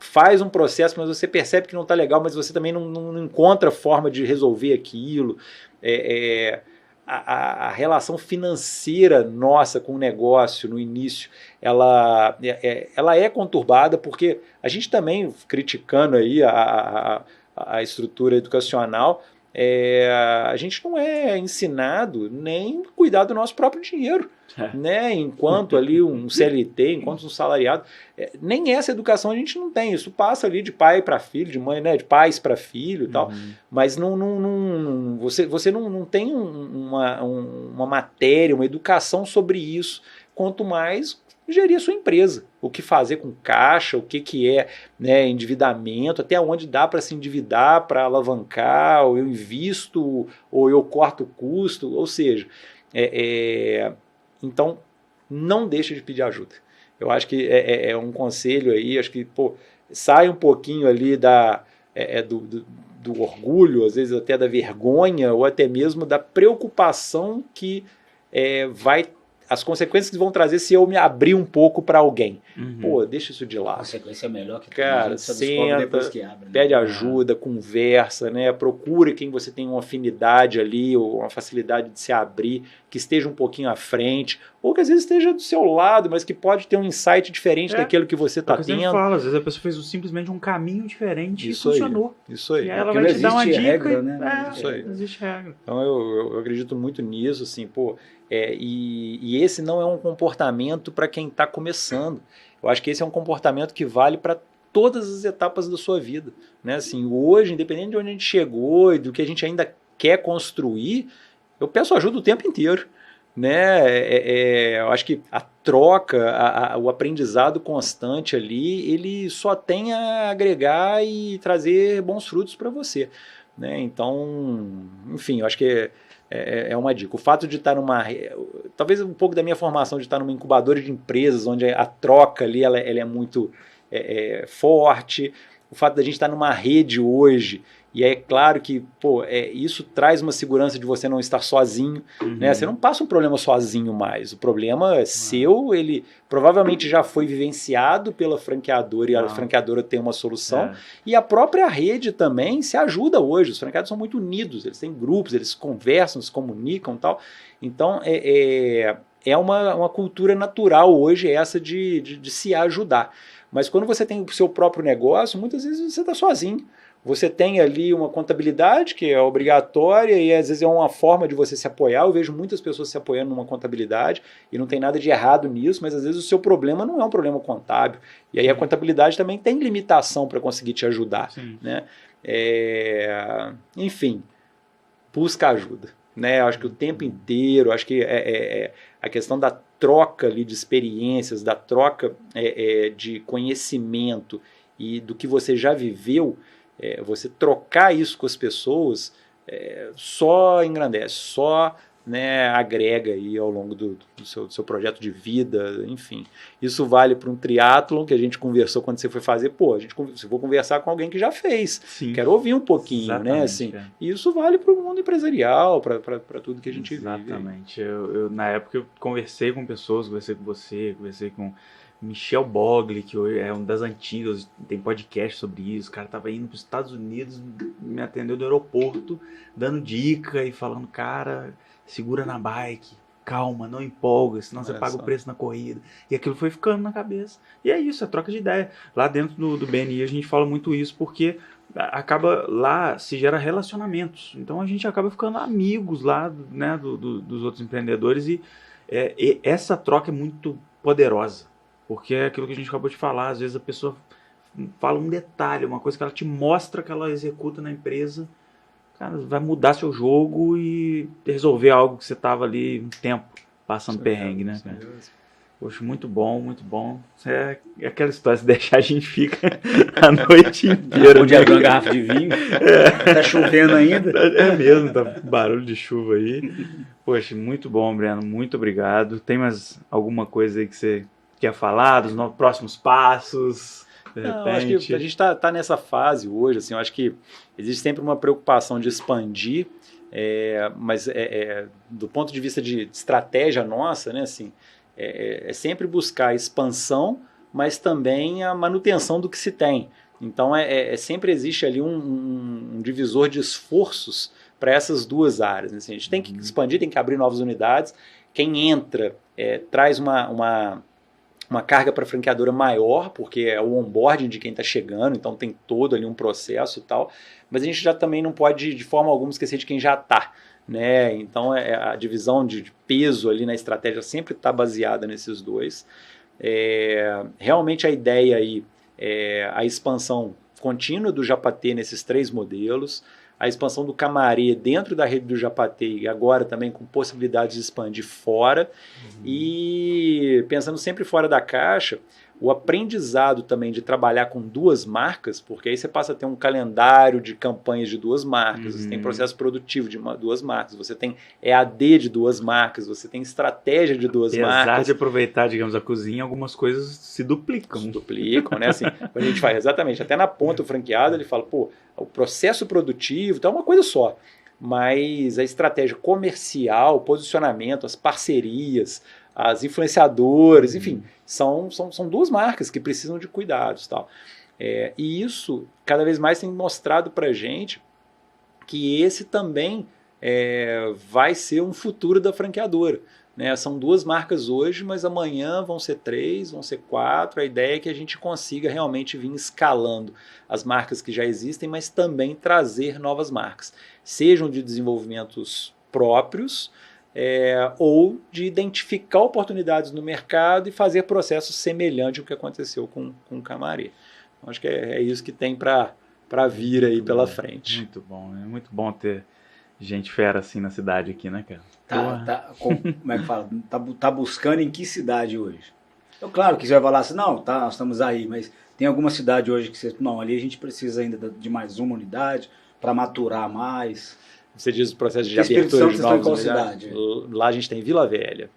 faz um processo, mas você percebe que não está legal, mas você também não encontra forma de resolver aquilo. A relação financeira nossa com o negócio no início, ela é conturbada, porque a gente também, criticando aí a estrutura educacional, a gente não é ensinado nem cuidar do nosso próprio dinheiro. Né? Enquanto ali um CLT, enquanto um salariado, nem essa educação a gente não tem. Isso passa ali de pai para filho, de mãe, né? De pais para filho e tal, mas você não tem uma matéria, uma educação sobre isso, quanto mais gerir a sua empresa, o que fazer com caixa, o que é, né, endividamento, até onde dá para se endividar, para alavancar, ou eu invisto, ou eu corto o custo, ou seja, então não deixa de pedir ajuda. Eu acho que é um conselho aí, acho que sai um pouquinho ali do orgulho, às vezes até da vergonha, ou até mesmo da preocupação que as consequências que vão trazer se eu me abrir um pouco para alguém. Deixa isso de lado. A consequência é melhor que cara, senta, depois que abre, né? pede ajuda, conversa, né? Procure quem você tem uma afinidade ali, ou uma facilidade de se abrir, que esteja um pouquinho à frente, ou que às vezes esteja do seu lado, mas que pode ter um insight diferente daquilo que você está tendo. Falo, às vezes a pessoa fez simplesmente um caminho diferente e funcionou. Isso aí. E aí ela vai te dar uma dica. Regra, né? Isso aí. Não existe regra. Então eu acredito muito nisso, assim, e esse não é um comportamento para quem está começando. Eu acho que esse é um comportamento que vale para todas as etapas da sua vida. Né? Assim, hoje, independente de onde a gente chegou e do que a gente ainda quer construir, eu peço ajuda o tempo inteiro. Né? Eu acho que a troca, o aprendizado constante ali, ele só tem a agregar e trazer bons frutos para você. Né? Então, enfim, eu acho que é uma dica. O fato de estar talvez um pouco da minha formação de estar numa incubadora de empresas, onde a troca ali ela é muito forte. O fato da gente estar numa rede hoje, e é claro que isso traz uma segurança de você não estar sozinho. Né? Você não passa um problema sozinho mais. O problema é seu, ele provavelmente já foi vivenciado pela franqueadora e a franqueadora tem uma solução. E a própria rede também se ajuda hoje. Os franqueados são muito unidos, eles têm grupos, eles conversam, se comunicam e tal. Então, é uma cultura natural hoje essa de se ajudar. Mas quando você tem o seu próprio negócio, muitas vezes você está sozinho. Você tem ali uma contabilidade que é obrigatória e às vezes é uma forma de você se apoiar. Eu vejo muitas pessoas se apoiando numa contabilidade e não tem nada de errado nisso, mas às vezes o seu problema não é um problema contábil. E aí a contabilidade também tem limitação para conseguir te ajudar. Né? Enfim, busca ajuda. né? Eu acho que o tempo inteiro, acho que a questão da troca ali de experiências, da troca de conhecimento e do que você já viveu, você trocar isso com as pessoas só engrandece, só, né, agrega aí ao longo do seu projeto de vida, enfim. Isso vale para um triatlon que a gente conversou quando você foi fazer, se for conversar com alguém que já fez, Sim. Quero ouvir um pouquinho, Exatamente, né, assim. E isso vale para o mundo empresarial, para tudo que a gente Exatamente. Eu, na época, eu conversei com pessoas, conversei com você, conversei com Michel Bogli, que é um das antigas, tem podcast sobre isso. O cara tava indo para os Estados Unidos, me atendeu do aeroporto, dando dica e falando, cara, segura na bike, calma, não empolga, senão você paga o preço na corrida. E aquilo foi ficando na cabeça. E é isso, é troca de ideia. Lá dentro do BNI a gente fala muito isso, porque lá se gera relacionamentos. Então a gente acaba ficando amigos lá, né, dos outros empreendedores e essa troca é muito poderosa. Porque é aquilo que a gente acabou de falar, às vezes a pessoa fala um detalhe, uma coisa que ela te mostra que ela executa na empresa, cara, vai mudar seu jogo e resolver algo que você estava ali um tempo passando perrengue, né, cara? Poxa, muito bom, muito bom. É aquela história, se deixar a gente fica a noite inteira. Podia abrir uma garrafa de vinho, tá chovendo ainda. É mesmo, tá barulho de chuva aí. Poxa, muito bom, Breno, muito obrigado. Tem mais alguma coisa aí que você quer falar dos próximos passos? Não, acho que a gente tá nessa fase hoje, assim, eu acho que existe sempre uma preocupação de expandir, mas do ponto de vista de estratégia nossa, né, assim, sempre buscar a expansão, mas também a manutenção do que se tem. Então, sempre existe ali um divisor de esforços para essas duas áreas, né? Assim, a gente tem que expandir, tem que abrir novas unidades. Quem entra traz uma carga para a franqueadora maior, porque é o onboarding de quem está chegando, então tem todo ali um processo e tal, mas a gente já também não pode, de forma alguma, esquecer de quem já está, né? Então a divisão de peso ali na estratégia sempre está baseada nesses dois. Realmente a ideia aí é a expansão contínua do Japatê nesses 3 modelos, a expansão do Camarê dentro da rede do Japatê e agora também com possibilidade de expandir fora. E pensando sempre fora da caixa, o aprendizado também de trabalhar com 2 marcas, porque aí você passa a ter um calendário de campanhas de 2 marcas, você tem processo produtivo de 2 marcas, você tem EAD de 2 marcas, você tem estratégia de 2 marcas. Apesar de aproveitar, digamos, a cozinha, algumas coisas se duplicam. Se duplicam, né? Assim, a gente faz exatamente, até na ponta o franqueado, ele fala, o processo produtivo, então é uma coisa só. Mas a estratégia comercial, o posicionamento, as parcerias, as influenciadores, enfim, são 2 marcas que precisam de cuidados, tal. E isso cada vez mais tem mostrado para a gente que esse também vai ser um futuro da franqueadora, né? São 2 marcas hoje, mas amanhã vão ser 3, vão ser 4. A ideia é que a gente consiga realmente vir escalando as marcas que já existem, mas também trazer novas marcas, sejam de desenvolvimentos próprios, ou de identificar oportunidades no mercado e fazer processos semelhantes ao que aconteceu com o Camarê. Então, acho que é isso que tem para vir aí pela frente. Muito bom, é muito bom ter gente fera assim na cidade aqui, né, cara? Como é que fala? Tá buscando em que cidade hoje? Claro que você vai falar assim, não, nós estamos aí, mas tem alguma cidade hoje que você, não, ali a gente precisa ainda de mais uma unidade para maturar mais. Você diz o processo de abertura de novas unidades? cidade? Lá a gente tem Vila Velha,